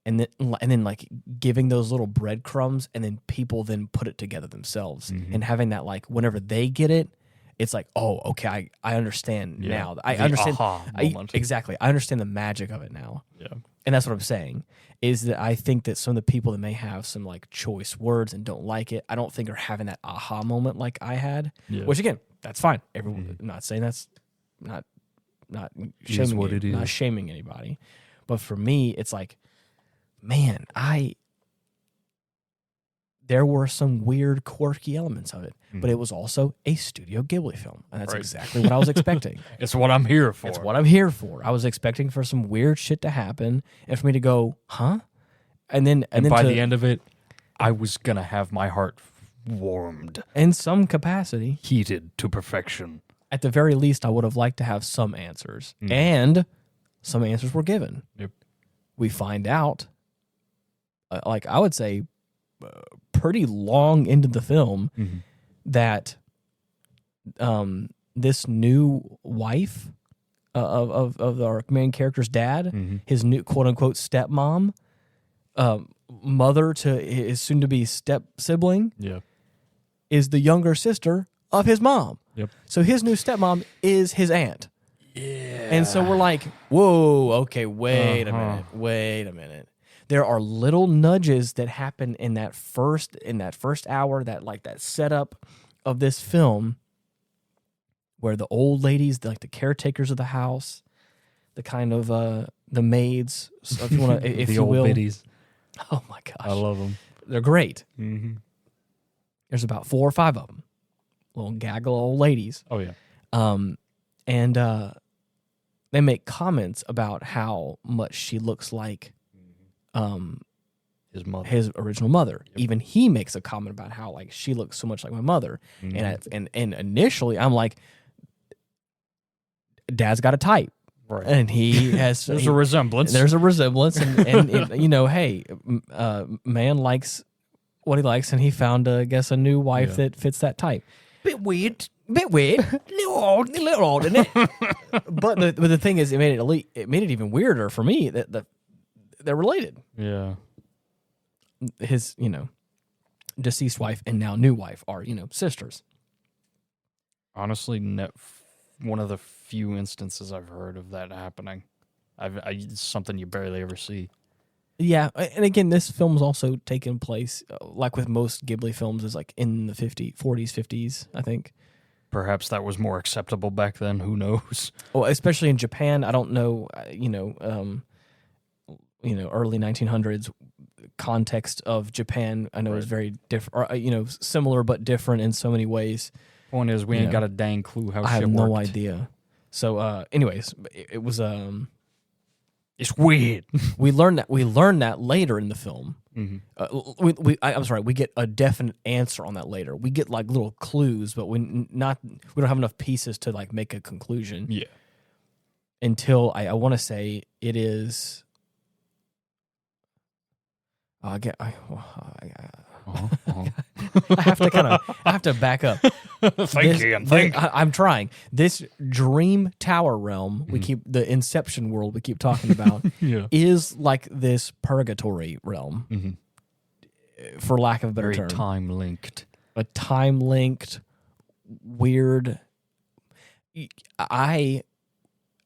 And then like giving those little breadcrumbs, and then people then put it together themselves, and having that like whenever they get it, it's like, oh, okay, I understand now. I understand. Exactly, I understand the magic of it now. Yeah, and that's what I'm saying is that I think that some of the people that may have some like choice words and don't like it, I don't think are having that aha moment like I had. Yeah. Which again, that's fine. Everyone, not saying that's not shaming not shaming anybody, but for me, it's like. Man, I there were some weird, quirky elements of it, but it was also a Studio Ghibli film, and that's exactly what I was expecting. It's what I'm here for. It's what I'm here for. I was expecting for some weird shit to happen, and for me to go, huh? And then by the end of it, I was gonna have my heart warmed in some capacity, heated to perfection. At the very least, I would have liked to have some answers, and some answers were given. Yep. We find out, like I would say, pretty long into the film, that this new wife of our main character's dad, his new quote unquote stepmom, mother to his soon to be step sibling, is the younger sister of his mom. Yep. So his new stepmom is his aunt. Yeah. And so we're like, whoa, okay, wait a minute. There are little nudges that happen in that first hour, that setup of this film, where the old ladies, like the caretakers of the house, the kind of the maids, so if you want to, if the you old will. biddies. Oh my gosh, I love them. They're great. Mm-hmm. There's about 4 or 5 of them, little gaggle of old ladies. Oh yeah. And they make comments about how much she looks like his mother, his original mother. Yep. Even he makes a comment about how like she looks so much like my mother. And initially I'm like, Dad's got a type, right? And he has there's a resemblance. There's a resemblance, and you know, hey, man likes what he likes, and he found, I guess, a new wife that fits that type. Bit weird, little old, isn't it? But the thing is, it made it even weirder for me that they're related. Yeah. His, deceased wife and now new wife are, sisters. Honestly, one of the few instances I've heard of that happening. It's something you barely ever see. Yeah, and again, this film's also taken place, like with most Ghibli films, is like in the 40s, 50s, I think. Perhaps that was more acceptable back then. Who knows? Well, especially in Japan, I don't know. Early 1900s context of Japan, I know is very different. Or, similar but different in so many ways. Point is, we ain't got a dang clue how shit worked. I have no idea. So, anyways, it was it's weird. We learned that later in the film. Mm-hmm. I'm sorry. We get a definite answer on that later. We get like little clues, but we don't have enough pieces to like make a conclusion. Yeah. Until I want to say it is. I have to back up. I'm trying. This dream tower realm, we keep the Inception world we keep talking about, is like this purgatory realm, for lack of a better term. Time linked. A time linked, weird.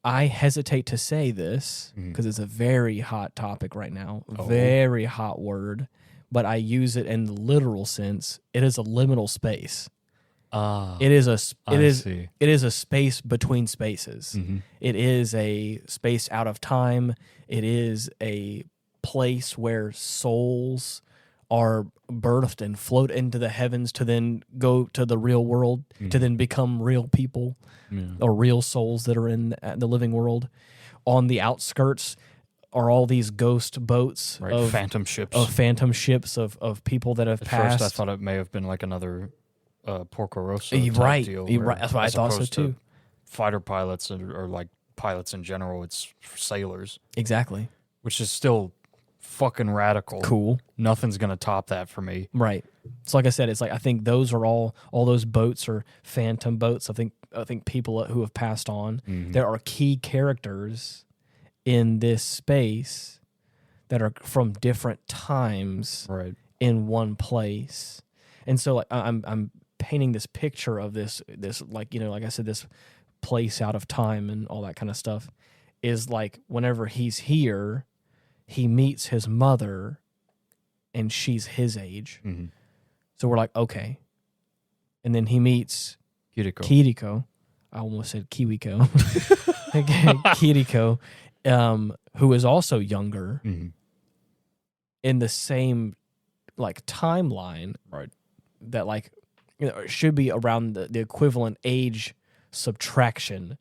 I hesitate to say this because it's a very hot topic right now, very hot word, but I use it in the literal sense. It is a liminal space. It is a space between spaces. It is a space out of time. It is a place where souls are birthed and float into the heavens to then go to the real world, to then become real people or real souls that are in the living world. On the outskirts are all these ghost boats, of phantom ships, of people that have passed. First, I thought it may have been like another Porco Rosso type deal. Right. That's what I thought so too. Fighter pilots or like pilots in general, it's sailors. Exactly. Which is still fucking radical. Cool. Nothing's gonna top that for me. Right. So like I said, it's like I think those are all those boats are phantom boats. I think people who have passed on. There are key characters in this space that are from different times in one place. And so like I'm painting this picture of this like, like I said, this place out of time and all that kind of stuff is like whenever he's here, he meets his mother and she's his age. So we're like, okay. And then he meets Kiriko. I almost said Kiwiko. Kiriko, who is also younger in the same like timeline, right? That like it should be around the equivalent age subtraction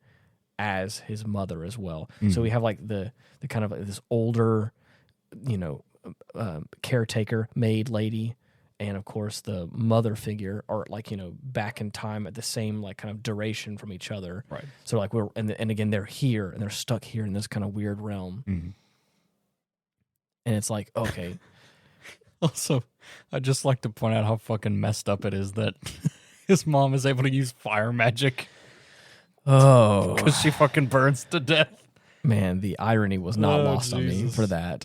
as his mother as well. So we have like the kind of like this older, caretaker maid lady, and of course the mother figure are like back in time at the same like kind of duration from each other. Right. So like and again they're here and they're stuck here in this kind of weird realm. And it's like, okay. Also, I'd just like to point out how fucking messed up it is that his mom is able to use fire magic. Oh. Because she fucking burns to death. Man, the irony was not lost on me for that.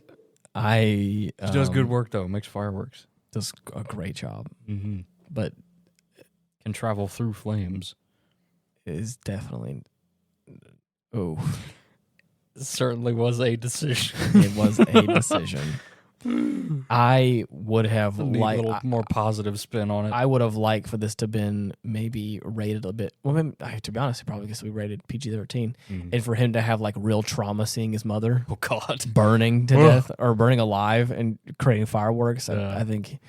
She does good work, though. Makes fireworks. Does a great job. But can travel through flames. Is definitely... Oh. It certainly was a decision. It was a decision. I would have liked a little more positive spin on it. I would have liked for this to been maybe rated a bit. Well, maybe, to be honest, it probably gets to be rated PG-13, and for him to have like real trauma seeing his mother, burning to death or burning alive and creating fireworks. I think.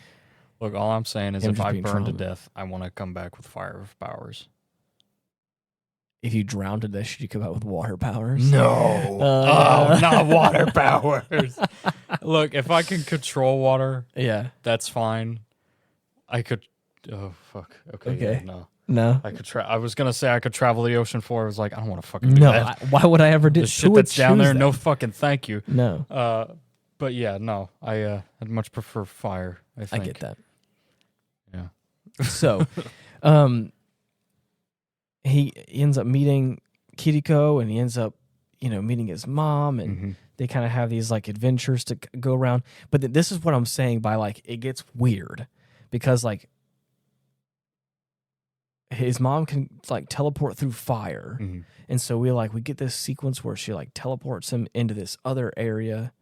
Look, all I'm saying is, if I burn to death, I want to come back with fire powers. If you drown to death, should you come out with water powers? No. Not water powers. Look, if I can control water, that's fine. I could. Oh fuck. Okay. Yeah, no. I could I was gonna say I could travel the ocean floor. I was like, I don't want to fucking do that. Why would I ever do the shit that's down there? No fucking thank you. No. But yeah, no. I'd much prefer fire. I think. I get that. Yeah. So, he ends up meeting Kiriko, and he ends up, meeting his mom, and they kind of have these like adventures to go around. But this is what I'm saying by like it gets weird because like his mom can like teleport through fire, and so we get this sequence where she like teleports him into this other area.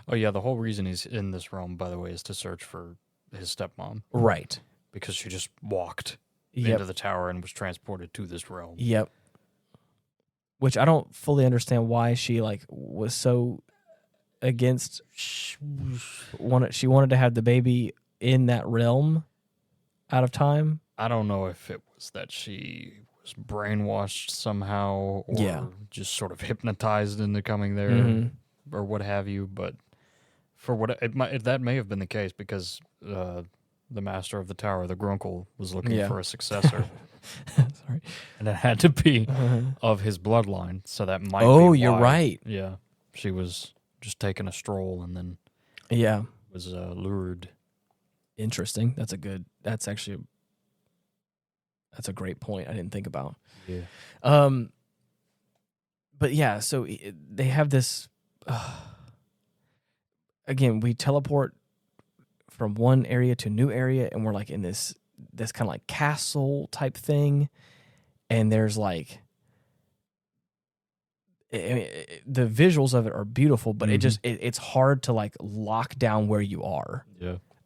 Oh yeah, the whole reason he's in this realm, by the way, is to search for his stepmom, right? Because she just walked into the tower and was transported to this realm. Yep. Which I don't fully understand why she like was so against. She wanted to have the baby in that realm out of time. I don't know if it was that she was brainwashed somehow or just sort of hypnotized into coming there or what have you. But for what that may have been the case because the master of the tower, the Gruncle, was looking for a successor. Sorry. And it had to be of his bloodline, so that might be why. You're right. Yeah. She was just taking a stroll and then was lured. Interesting. That's a great point I didn't think about. Yeah. But yeah, so they have this again, we teleport from one area to a new area, and we're like in this kind of like castle type thing, and there's like the visuals of it are beautiful, but it's hard to like lock down where you are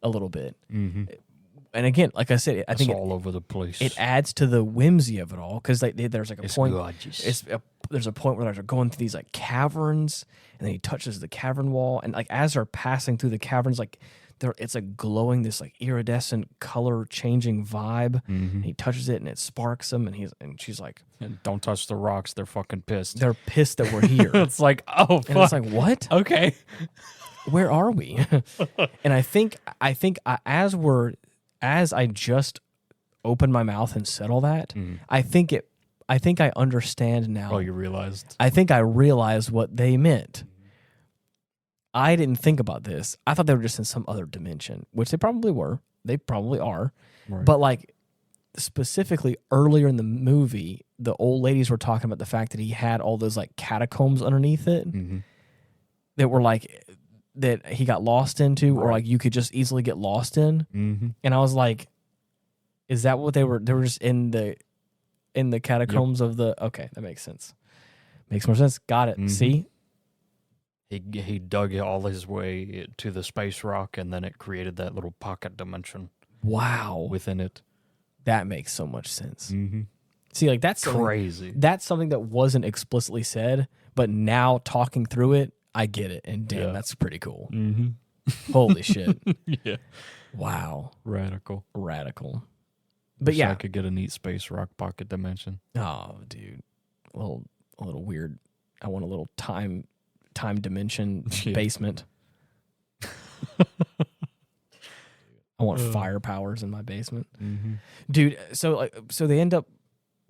a little bit. And again, like I said, I think all over the place. It adds to the whimsy of it all because there's like a point. Gorgeous. There's a point where they're going through these like caverns, and then he touches the cavern wall, and like as they're passing through the caverns, like it's like glowing this like iridescent color changing vibe. And he touches it and it sparks him, and she's like, "Don't touch the rocks. They're fucking pissed. They're pissed that we're here." It's like, oh, fuck. And it's like, what? Okay, where are we? And I think as I just opened my mouth and said all that, I think I understand now. Oh, you realized? I think I realized what they meant. I didn't think about this. I thought they were just in some other dimension, which they probably were. They probably are. Right. But like specifically earlier in the movie, the old ladies were talking about the fact that he had all those like catacombs underneath it that were like that he got lost into, or like you could just easily get lost in. And I was like, is that what they were? They were just in the catacombs of the. Okay, that makes sense. Makes more sense. Got it. See. He dug all his way to the space rock, and then it created that little pocket dimension. Wow. Within it. That makes so much sense. See, like that's crazy. That's something that wasn't explicitly said, but now talking through it, I get it. And damn, that's pretty cool. Holy shit. Yeah. Wow. Radical. But Wish yeah. I could get a neat space rock pocket dimension. Oh, dude. A little weird. I want a little time dimension basement. I want fire powers in my basement. Mm-hmm. Dude, so they end up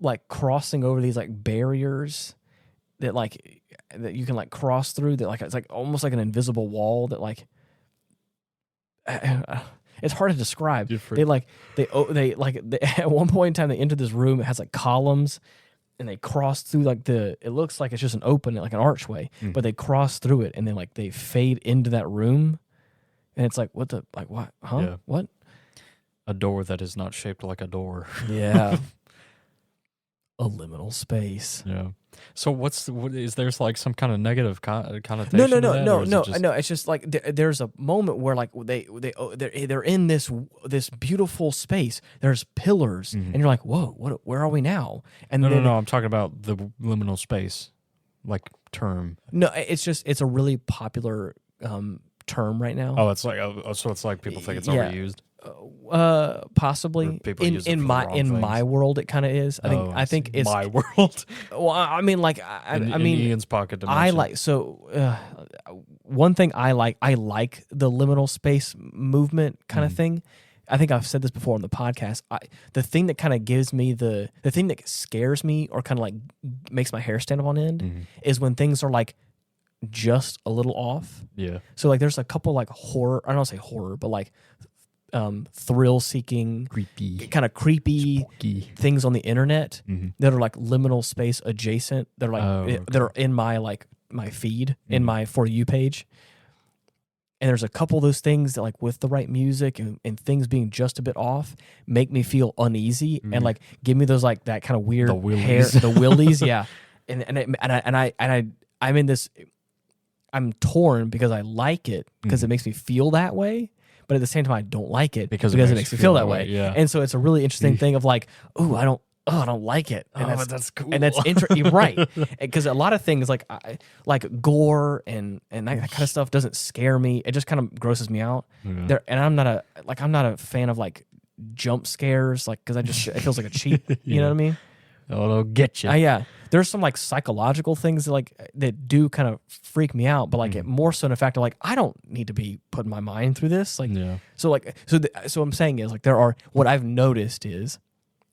like crossing over these like barriers that you can like cross through, that like it's like almost like an invisible wall that like it's hard to describe. They at one point in time they enter this room. It has like columns, and they cross through like it looks like it's just an open, like an archway, but they cross through it, and then like they fade into that room, and it's like what? Huh? Yeah. What? A door that is not shaped like a door. Yeah. A liminal space. Yeah. So what is there's like some kind of negative connotation? No. It's just like there's a moment where like they're in this beautiful space. There's pillars, and you're like, whoa, where are we now? And no. I'm talking about the liminal space, like term. No, it's a really popular term right now. Oh, it's like so it's like people think it's overused. Possibly in my world it kind of is. I think it's my world. Well, I mean, like I mean, Ian's pocket dimension. I like one thing I like the liminal space movement kind of thing. I think I've said this before on the podcast. The thing that kind of gives me the thing that scares me or kind of like makes my hair stand up on end is when things are like just a little off. Yeah. So like there's a couple like horror. I don't want to say horror, but like thrill-seeking, kind of creepy spooky things on the internet that are like liminal space adjacent. They're like that are in my like my feed in my For You page. And there's a couple of those things that like with the right music and things being just a bit off make me feel uneasy and like give me those like that kind of weird hair, the willies, yeah. I'm in this. I'm torn because I like it because it makes me feel that way. But at the same time, I don't like it because it makes me feel that way. Yeah. And so it's a really interesting thing of like, I don't like it. And but that's cool. And that's interesting, right? Because a lot of things like gore and that kind of stuff doesn't scare me. It just kind of grosses me out. Yeah. And I'm not a fan of like jump scares, like because it feels like a cheat. You know what I mean? Oh, it'll get you. Yeah. There's some like psychological things that do kind of freak me out, but like it more so in the fact of like I don't need to be putting my mind through this. Like, so like so what I'm saying is like what I've noticed is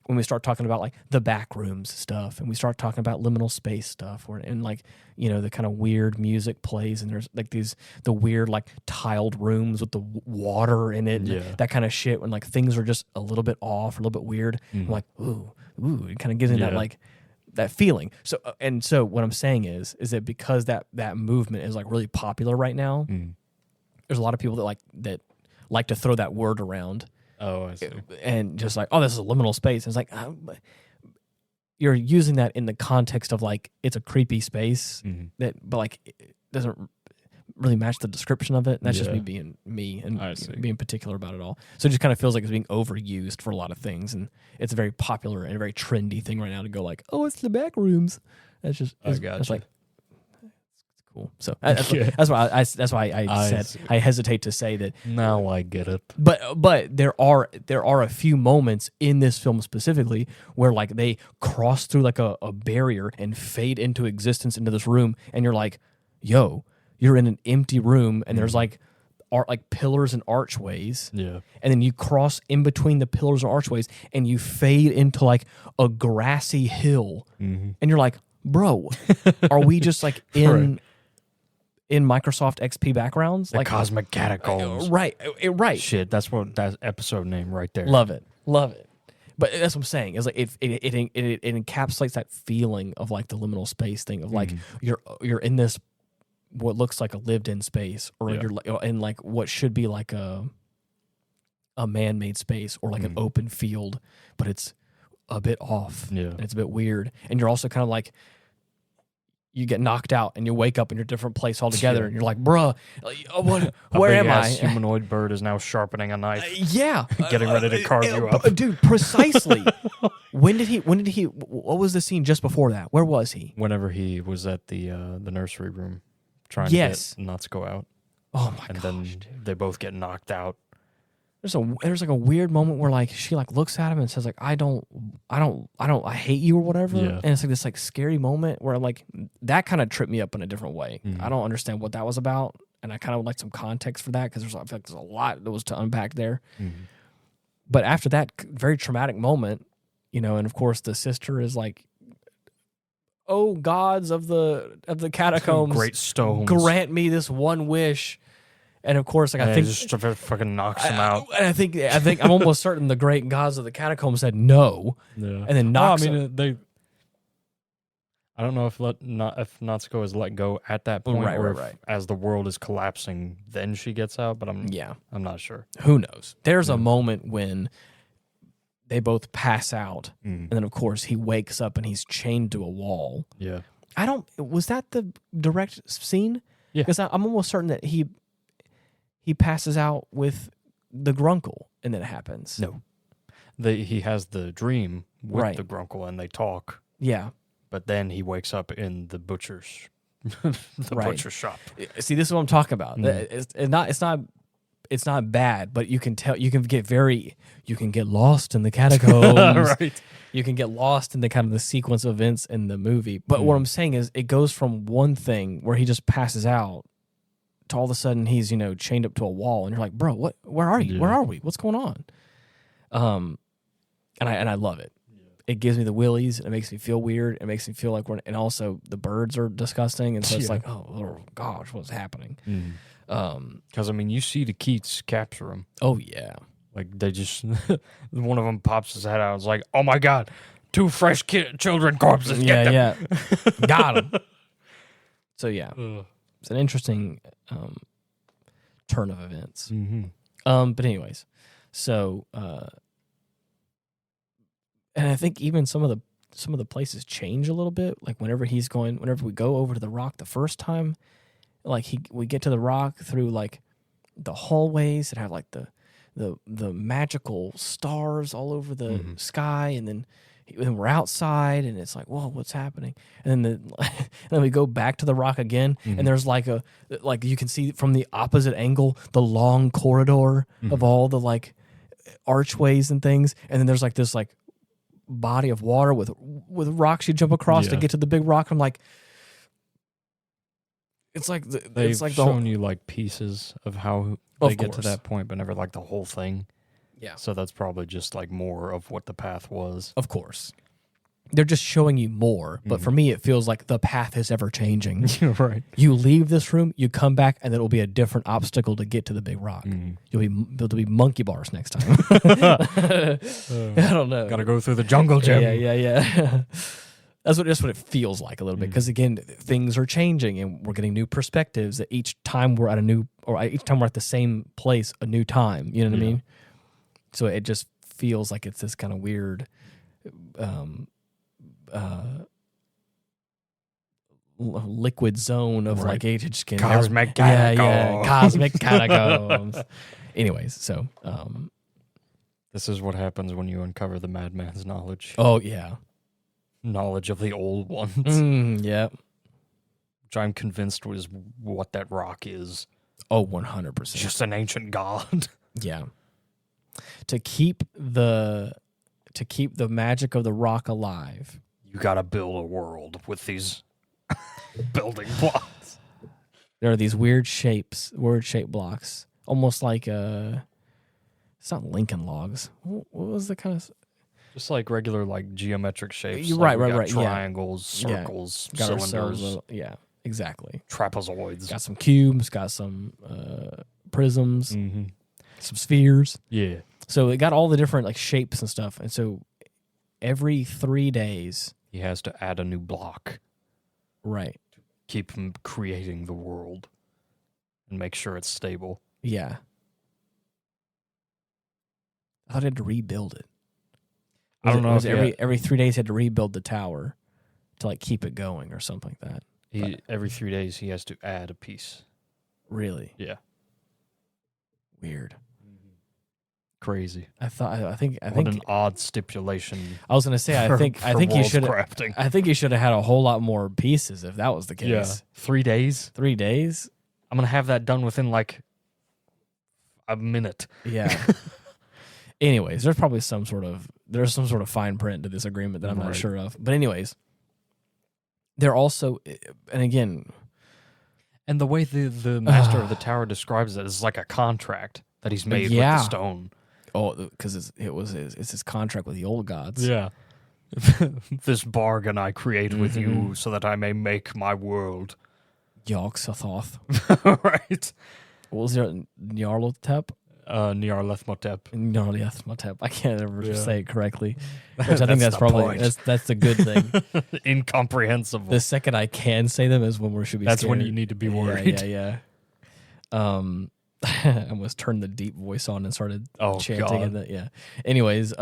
when we start talking about like the back rooms stuff and we start talking about liminal space stuff, and like the kind of weird music plays and there's like the weird like tiled rooms with the water in it, and that kind of shit when like things are just a little bit off, or a little bit weird. I'm like ooh, it kind of gives me that like. That feeling. So what I'm saying is that because that movement is like really popular right now, there's a lot of people that like to throw that word around. Oh, I see. And just like, this is a liminal space. And it's like you're using that in the context of like it's a creepy space but like it doesn't really match the description of it. And that's just me being me and being particular about it all. So it just kind of feels like it's being overused for a lot of things, and it's a very popular and a very trendy thing right now to go like, it's the back rooms. That's just it's like it's cool. So that's why I said I hesitate to say that. Now I get it. But there are a few moments in this film specifically where like they cross through like a barrier and fade into existence into this room, and you're like, yo. You're in an empty room, and there's like pillars and archways. Yeah. And then you cross in between the pillars and archways, and you fade into like a grassy hill. And you're like, bro, are we just like in Microsoft XP backgrounds? The like cosmic catacombs. Right. Shit, that's episode name right there. Love it. But that's what I'm saying. It's like it encapsulates that feeling of like the liminal space thing of like you're in this what looks like a lived-in space, or you're in like what should be like a man-made space, or like an open field, but it's a bit off. Yeah, and it's a bit weird, and you're also kind of like you get knocked out and you wake up in a different place altogether, and you're like, bruh, where am I? Humanoid bird is now sharpening a knife. Getting ready to carve you up, dude. Precisely. When did he? What was the scene just before that? Where was he? Whenever he was at the nursery room. Trying to get nuts go out. Oh my and gosh, then dude. they both get knocked out. There's like a weird moment where like she like looks at him and says like I hate you or whatever, and it's like this like scary moment where like that kind of tripped me up in a different way. I don't understand what that was about, and I kind of would like some context for that because I feel like there's a lot that was to unpack there. But after that very traumatic moment, and of course the sister is like, "Oh gods of the catacombs, great stones, grant me this one wish." And of course, like I think just fucking knocks him out. And I think I'm almost certain the great gods of the catacombs said no, and then knocks. him. I don't know if Natsuko is let go at that point, or if as the world is collapsing, then she gets out. But I'm not sure. Who knows? There's a moment when they both pass out, and then of course he wakes up and he's chained to a wall. Yeah, Was that the direct scene? Yeah, because I'm almost certain that he passes out with the Gruncle, and then it happens. No. He has the dream with the Gruncle, and they talk. Yeah. But then he wakes up in the butcher's butcher shop. See, this is what I'm talking about. It's not bad, but you can tell you can get lost in the catacombs. Right. You can get lost in the kind of the sequence of events in the movie. But what I'm saying is it goes from one thing where he just passes out to all of a sudden he's, chained up to a wall, and you're like, bro, where are you? Yeah. Where are we? What's going on? And I love it. Yeah. It gives me the willies. It makes me feel weird. It makes me feel like and also the birds are disgusting. And so it's like, oh gosh, what's happening? Because you see the Keats capture him. Oh yeah. Like they just, one of them pops his head out. It's like, oh my God, 2 fresh children corpses. Get them. Yeah. Got him. So yeah. It's an interesting turn of events. But anyways, so and I think even some of the places change a little bit. Like whenever we go over to the rock the first time, like we get to the rock through like the hallways that have like the magical stars all over the sky, and then we're outside, and it's like, whoa, what's happening? And then then we go back to the rock again, and there's like you can see from the opposite angle the long corridor of all the like archways and things, and then there's like this like body of water with rocks you jump across to get to the big rock. I'm like, it's like they've shown you like pieces of how they get to that point, but never like the whole thing. Yeah. So that's probably just like more of what the path was. Of course. They're just showing you more, but for me it feels like the path is ever changing. Right. You leave this room, you come back, and then it'll be a different obstacle to get to the big rock. There'll be monkey bars next time. I don't know. Gotta go through the jungle gym. Yeah. That's what it feels like a little bit, because again, things are changing and we're getting new perspectives. That each time we're at each time we're at the same place, a new time. You know what I mean? So it just feels like it's this kind of weird, liquid zone of like cosmic catacombs. Cosmic catacombs. Anyways, so this is what happens when you uncover the madman's knowledge. Oh yeah. Knowledge of the old ones. Yeah. Which I'm convinced was what that rock is. Oh, 100%. Just an ancient god. Yeah. To keep the magic of the rock alive, you gotta build a world with these building blocks. There are these weird shaped blocks, almost like it's not Lincoln logs. What was the kind of? Just like regular, like geometric shapes. Right. Triangles, circles, cylinders. Yeah, exactly. Trapezoids. Got some cubes. Got some prisms. Some spheres. Yeah. So it got all the different like shapes and stuff. And so every 3 days, he has to add a new block. Right. To keep him creating the world and make sure it's stable. Yeah. I thought I had to rebuild it. I don't know. Every 3 days, he had to rebuild the tower to like keep it going or something like that. Every 3 days, he has to add a piece. Really? Yeah. Weird. Crazy. I think what an odd stipulation. I was gonna say I think you should have had a whole lot more pieces if that was the case. Yeah. 3 days. 3 days. I'm gonna have that done within like a minute. Yeah. Anyways, there's probably some sort of fine print to this agreement that I'm not sure of. But anyways, they're also, and again, and the way the master of the tower describes it is like a contract that he's made with the stone. Oh, because it's his contract with the old gods. Yeah. This bargain I create with you so that I may make my world. Yogg-Sothoth. Right. What was there? Nyarlathotep? Nyarlathotep. I can't ever say it correctly. Which I think that's probably that's the good thing. Incomprehensible. The second I can say them is when we should be That's scared. when you need to be worried. Yeah. I almost turned the deep voice on and started chanting. God. Anyways,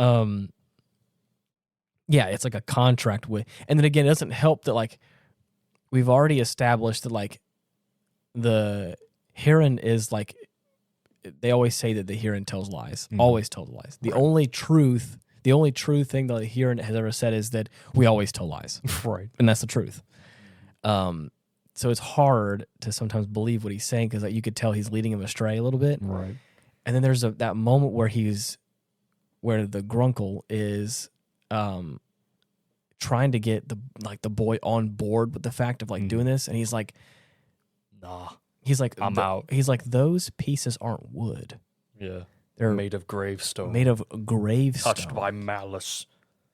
it's like a contract with, and then again, it doesn't help that like we've already established that like the Heron is like, they always say that the Heron tells lies, always tells lies. The only true thing that the Heron has ever said is that we always tell lies, right? And that's the truth. So it's hard to sometimes believe what he's saying because like, you could tell he's leading him astray a little bit, right? And then there's that moment where the Gruncle is trying to get the boy on board with the fact of like doing this, and he's like, nah. He's like, I'm out. He's like, those pieces aren't wood. Yeah, they're made of gravestone. Touched by malice.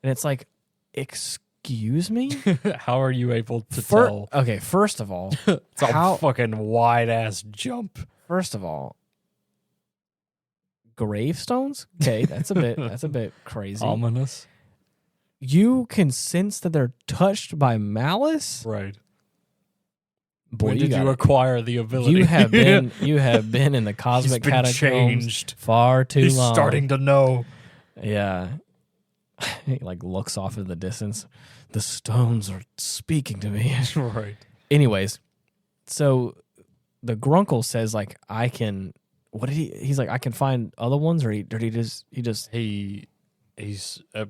And it's like, excuse me? How are you able to tell? Okay, first of all, it's a fucking wide ass jump. First of all, gravestones? Okay, that's a bit crazy. Ominous. You can sense that they're touched by malice? Right. Boy, when did you acquire the ability? You have been in the cosmic catacombs changed. Far too long. He's starting to know. Yeah. He like looks off in the distance. The stones are speaking to me. Right. Anyways, so the Gruncle says like I can. What did he's like I can find other ones, or he's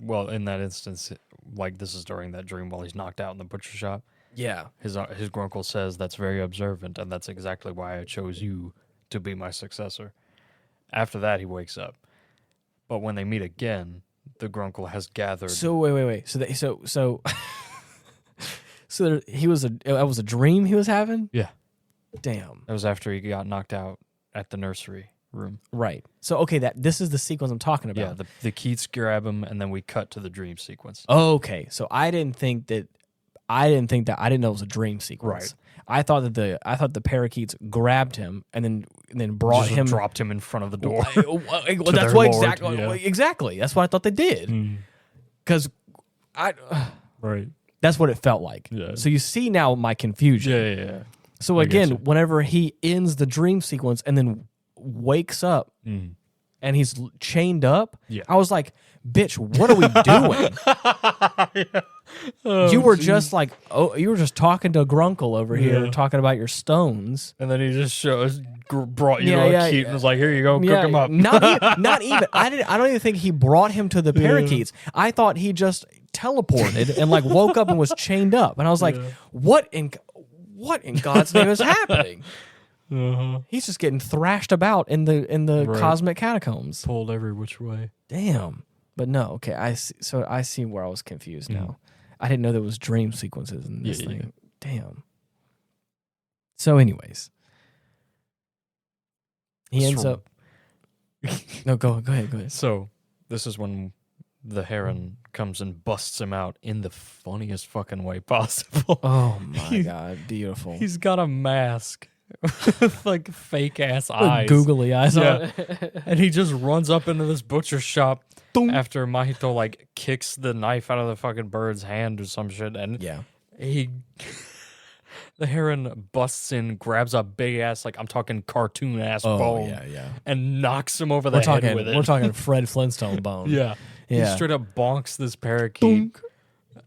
well in that instance, like this is during that dream while he's knocked out in the butcher shop. Yeah, his Gruncle says that's very observant, and that's exactly why I chose you to be my successor. After that, he wakes up, but when they meet again, the Gruncle has gathered. So wait. So he was that was a dream he was having. Yeah, damn. That was after he got knocked out at the nursery room. Right. So okay, this is the sequence I'm talking about. Yeah, the Keats grab him, and then we cut to the dream sequence. Okay, so I didn't know it was a dream sequence. Right. I thought the parakeets grabbed him and then brought him, dropped him in front of the door. Well, that's what exactly. That's what I thought they did. Because right. That's what it felt like. Yeah. So you see now my confusion. Yeah. So again, whenever he ends the dream sequence and then wakes up and he's chained up, I was like, bitch, what are we doing? You were just like, you were just talking to Gruncle over here, talking about your stones, and then he just brought you a keat and was like, "Here you go, cook him up." Not even. I don't even think he brought him to the parakeets. I thought he just teleported and like woke up and was chained up, and I was like, "What in God's name is happening?" He's just getting thrashed about in the cosmic catacombs, pulled every which way. Damn. But no, okay. I see where I was confused now. I didn't know there was dream sequences in this thing. Damn. So, anyways, he ends up. No, go ahead. So, this is when the Heron comes and busts him out in the funniest fucking way possible. Oh my god, beautiful. He's got a mask. With like fake ass eyes, googly eyes on it. And he just runs up into this butcher shop after Mahito like kicks the knife out of the fucking bird's hand or some shit, and the Heron busts in, grabs a big ass, like I'm talking cartoon ass bone, and knocks him over the head with it. We're talking Fred Flintstone bone. He straight up bonks this parakeet.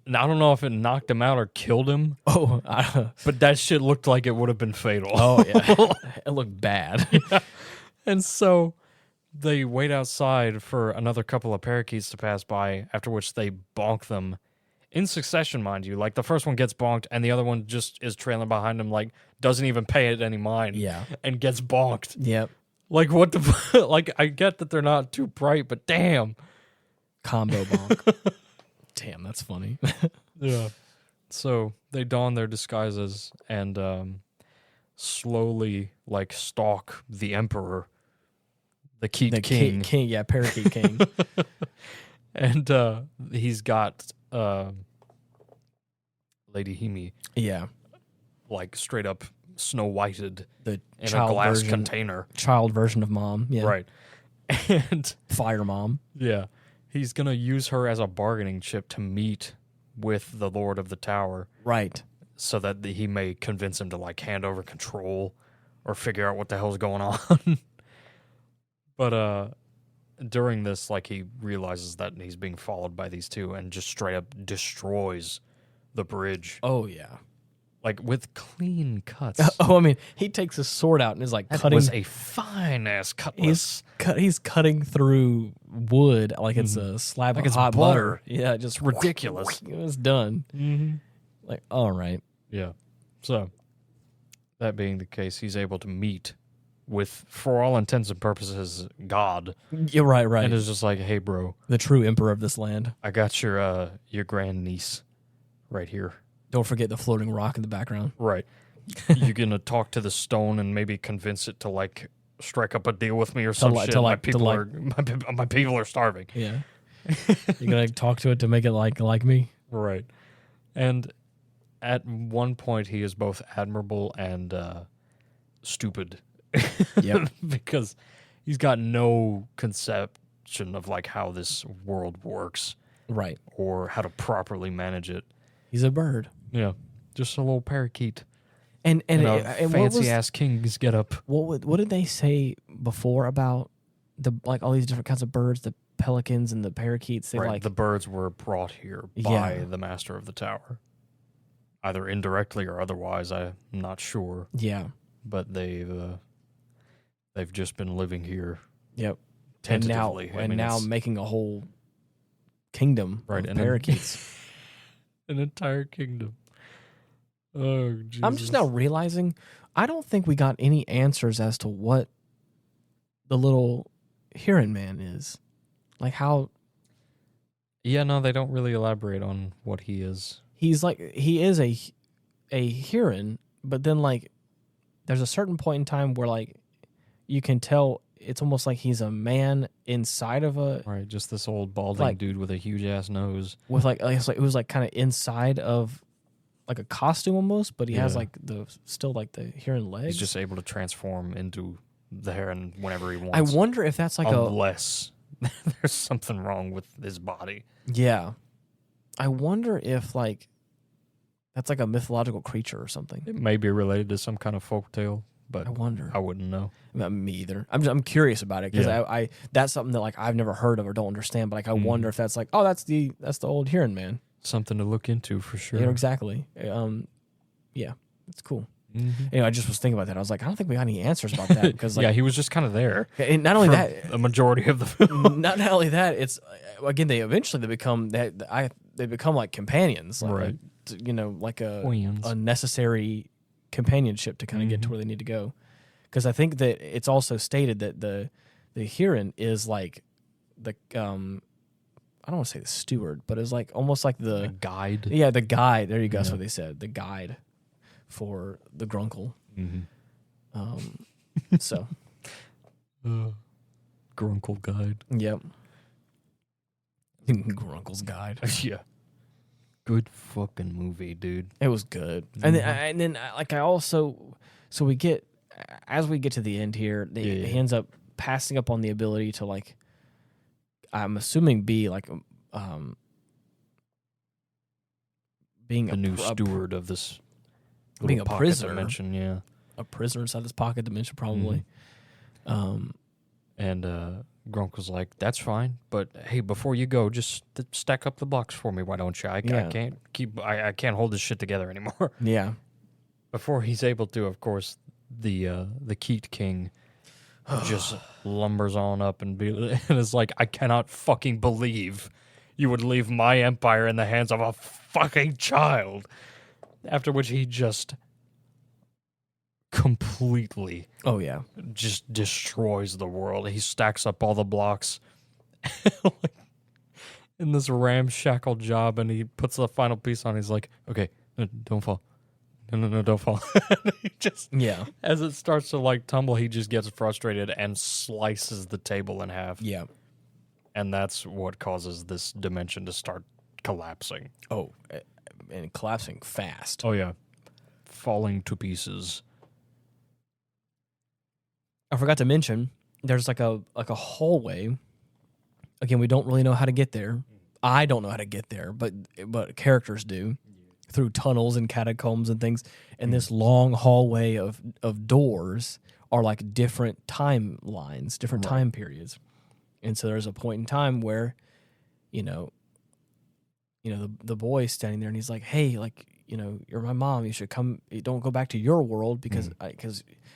And I don't know if it knocked him out or killed him. But that shit looked like it would have been fatal. Oh, yeah. It looked bad. And so they wait outside for another couple of parakeets to pass by, after which they bonk them in succession, mind you. Like, the first one gets bonked, and the other one just is trailing behind him, like, doesn't even pay it any mind. Yeah. And gets bonked. Yep. Like, what the... like, I get that they're not too bright, but damn. Combo bonk. Damn, that's funny. Yeah. So, they don their disguises and slowly, like, stalk the Emperor. The Keat King. King, yeah, Parakeet King. And he's got Lady Himi. Yeah. Like, straight up Snow Whited in a glass container. Child version of Mom. Yeah. Right. And Fire Mom. Yeah. He's going to use her as a bargaining chip to meet with the Lord of the Tower. Right. So that he may convince him to, like, hand over control or figure out what the hell's going on. But during this, like, he realizes that he's being followed by these two and just straight up destroys the bridge. Oh, yeah. Like, with clean cuts. I mean, he takes his sword out and is like cutting. It was a fine-ass cutlass. He's cutting through wood like it's a slab of hot butter. Yeah, just ridiculous. It was done. Mm-hmm. Like, all right. Yeah. So, that being the case, he's able to meet with, for all intents and purposes, God. Yeah, right. And it's just like, hey, bro. The true emperor of this land. I got your grandniece right here. Don't forget the floating rock in the background. Right. You're going to talk to the stone and maybe convince it to, like, strike up a deal with me or some shit. My people are starving. Yeah. You're going to talk to it to make it like me? Right. And at one point, he is both admirable and stupid. Yep. Because he's got no conception of, like, how this world works. Right. Or how to properly manage it. He's a bird. Yeah. Just a little parakeet. And fancy ass king's get up. What did they say before about all these different kinds of birds, the pelicans and the parakeets? The birds were brought here by the master of the tower. Either indirectly or otherwise, I'm not sure. Yeah. But they've just been living here. Yep. Tentatively. And now making a whole kingdom of parakeets. An entire kingdom. Oh, Jesus. I'm just now realizing I don't think we got any answers as to what the little Heron man is. Like how... Yeah, no, they don't really elaborate on what he is. He is a Heron, but then, like, there's a certain point in time where, like, you can tell it's almost like he's a man inside of a... Right, just this old balding dude with a huge-ass nose. With, it was, like, kind of inside of, like, a costume almost, but he has, like, the Heron legs. He's just able to transform into the Heron whenever he wants. I wonder if that's, like, unless there's something wrong with his body. Yeah. I wonder if, like, that's, like, a mythological creature or something. It may be related to some kind of folktale. But I wonder. I wouldn't know. Me either. I'm curious about it because I that's something that like I've never heard of or don't understand. But like I wonder if that's like that's the old Heron man. Something to look into for sure. Yeah, exactly. Yeah, it's cool. Mm-hmm. Anyway, I just was thinking about that. I was like, I don't think we got any answers about that because like, he was just kind of there. And not only that, a majority of the film. not only that, it's again they become like companions, like, like a necessary necessary to kind of get to where they need to go, because I think that it's also stated that the Heron is like the I don't want to say the steward, but it's like almost like the guide. Yeah, the guide. There you go. That's what they said. The guide for the Gruncle. So Gruncle guide. Yep. Grunkle's guide. Yeah. Good fucking movie, dude. It was good. And then like I also, so we get, as we get to the end here, he ends up passing up on the ability to like, I'm assuming be like, being the new steward of this, being a prisoner dimension, yeah, a prisoner inside this pocket dimension, probably. And Grunkle's like, that's fine, but hey, before you go, just stack up the blocks for me, why don't you? I can't hold this shit together anymore. Yeah. Before he's able to, of course, the Keat King just lumbers on up and is like, I cannot fucking believe you would leave my empire in the hands of a fucking child. After which he just completely just destroys the world. He stacks up all the blocks in this ramshackle job, and he puts the final piece on. He's like, okay, don't fall. No, don't fall. He just, as it starts to like tumble, he just gets frustrated and slices the table in half. Yeah. And that's what causes this dimension to start collapsing. Oh, and collapsing fast. Oh, yeah. Falling to pieces. I forgot to mention, there's like a hallway. Again, we don't really know how to get there. I don't know how to get there, but characters do. Through tunnels and catacombs and things. And this long hallway of doors are like different timelines, different time periods. And so there's a point in time where, the boy's standing there and he's like, hey, like, you're my mom. You should come. Don't go back to your world because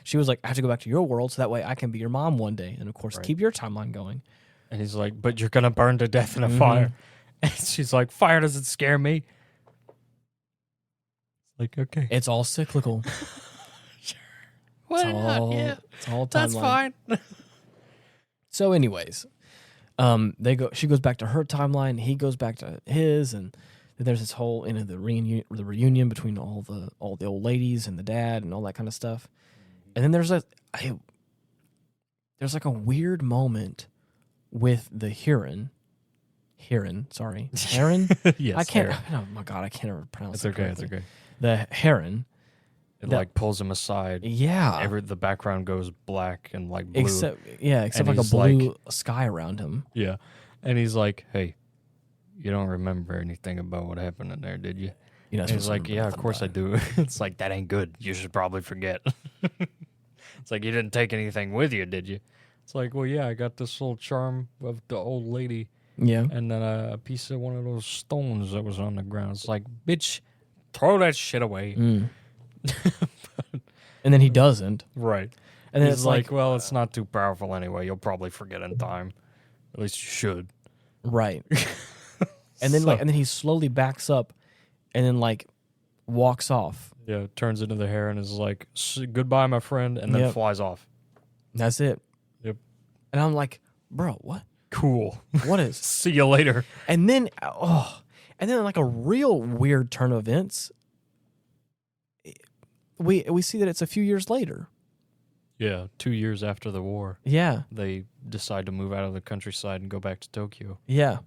she was like, I have to go back to your world so that way I can be your mom one day. And of course, keep your timeline going. And he's like, but you're going to burn to death in a fire. And she's like, fire doesn't scare me. Like, okay. It's all cyclical. Sure. Why not? Yeah. It's all timeline. That's fine. So anyways, she goes back to her timeline, he goes back to his, and then there's this whole the reunion between all the old ladies and the dad and all that kind of stuff. And then there's like a weird moment with the Heron. Yes. I can't. Oh my god, I can't ever pronounce it. It's okay. The Heron. It like pulls him aside. Yeah. The background goes black and like blue. Except like a blue sky around him. Yeah. And he's like, hey, you don't remember anything about what happened in there, did you? And he's like, yeah, of course I do. It's like, that ain't good. You should probably forget. It's like, you didn't take anything with you, did you? It's like, well, yeah, I got this little charm of the old lady. Yeah. And then a piece of one of those stones that was on the ground. It's like, bitch, throw that shit away. And then he doesn't. Right. And then it's like, well, it's not too powerful anyway. You'll probably forget in time. At least you should. Right. And then and then he slowly backs up and then like walks off. Yeah, turns into the Heron, is like, goodbye, my friend, and then flies off. That's it. Yep. And I'm like, bro, what? Cool. What is? See you later. And then like a real weird turn of events. We see that it's a few years later. Yeah, 2 years after the war. Yeah. They decide to move out of the countryside and go back to Tokyo. Yeah.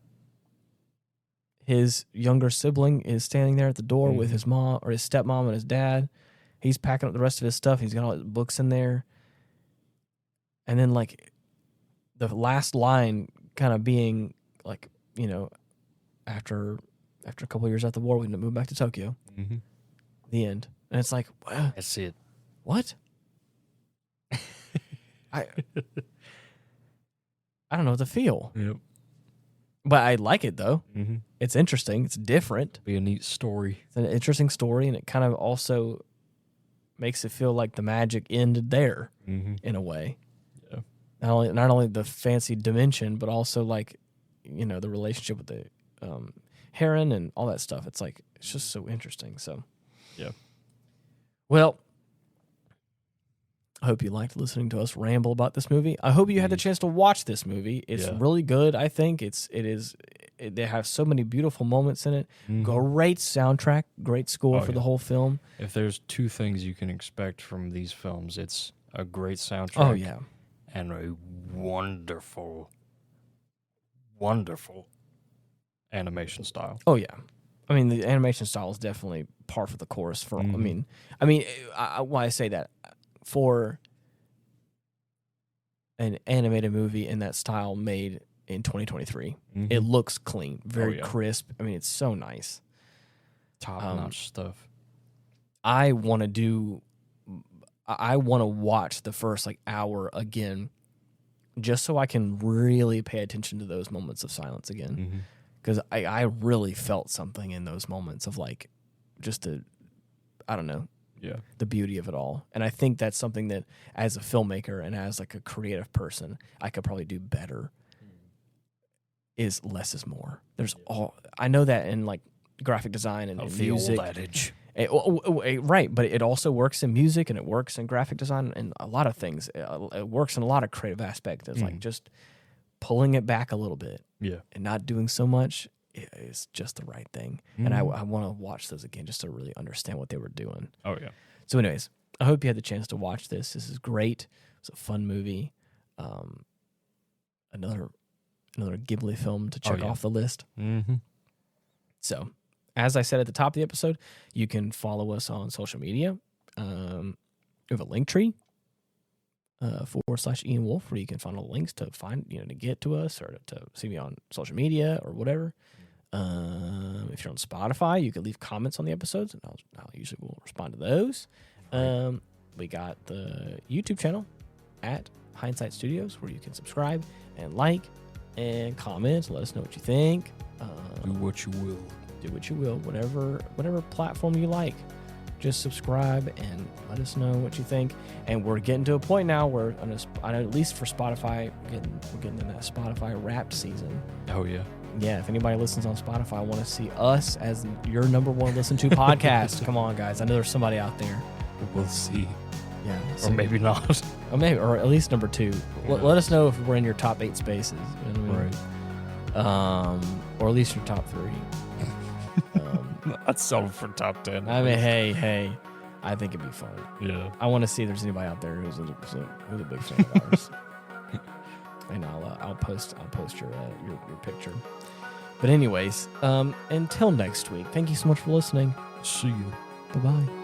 His younger sibling is standing there at the door with his mom or his stepmom and his dad. He's packing up the rest of his stuff. He's got all his books in there. And then like the last line kind of being like, after a couple of years after the war, we moved back to Tokyo. Mm-hmm. The end. And it's like, that's it. What? I don't know what to feel. Yep. But I like it though. Mm-hmm. It's interesting. It's different. Be a neat story. It's an interesting story, and it kind of also makes it feel like the magic ended there in a way. Yeah. Not only the fancy dimension, but also like the relationship with the Heron and all that stuff. It's like it's just so interesting. So yeah. Well, I hope you liked listening to us ramble about this movie. I hope you had the chance to watch this movie. It's really good. I think they have so many beautiful moments in it. Great soundtrack, great score for the whole film. If there's two things you can expect from these films, it's a great soundtrack. Oh yeah, and a wonderful, wonderful animation style. Oh yeah. I mean, the animation style is definitely par for the course. For when I say that, for an animated movie in that style made in 2023, it looks clean, very crisp. I mean, it's so nice. Top-notch stuff. I want to watch the first hour again, just so I can really pay attention to those moments of silence again. Because I really felt something in those moments of just the beauty of it all. And I think that's something that as a filmmaker and as a creative person, I could probably do better is less is more. There's I know that in like graphic design and the music. old adage. Right, but it also works in music and it works in graphic design and a lot of things. It works in a lot of creative aspects. It's like just pulling it back a little bit, and not doing so much is just the right thing. And I want to watch those again just to really understand what they were doing. Oh yeah. So, anyways, I hope you had the chance to watch this. This is great. It's a fun movie. Another Ghibli film to check off the list. Mm-hmm. So, as I said at the top of the episode, you can follow us on social media. We have a link tree / Ian Wolf, where you can find all the links to find, to get to us or to see me on social media or whatever. If you're on Spotify, you can leave comments on the episodes, and I'll usually will respond to those. We got the YouTube channel at Hindsight Studios, where you can subscribe and like and comment. Let us know what you think. Do what you will. Do what you will, whatever platform you like. Just subscribe and let us know what you think. And we're getting to a point now where, I know at least for Spotify, we're getting in that Spotify Wrapped season. Oh yeah. Yeah, if anybody listens on Spotify, I want to see us as your number one listened to podcast. Come on, guys. I know there's somebody out there. We'll see. Yeah. Or maybe not. Or at least number 2. Yeah. Let us know if we're in your top 8 spaces. You know what I mean? Right. Or at least your top 3. That's so for top 10. I mean, hey, I think it'd be fun. Yeah. I want to see if there's anybody out there who's a big fan of ours. And I'll post your picture. But anyways, until next week, thank you so much for listening. See you. Bye-bye.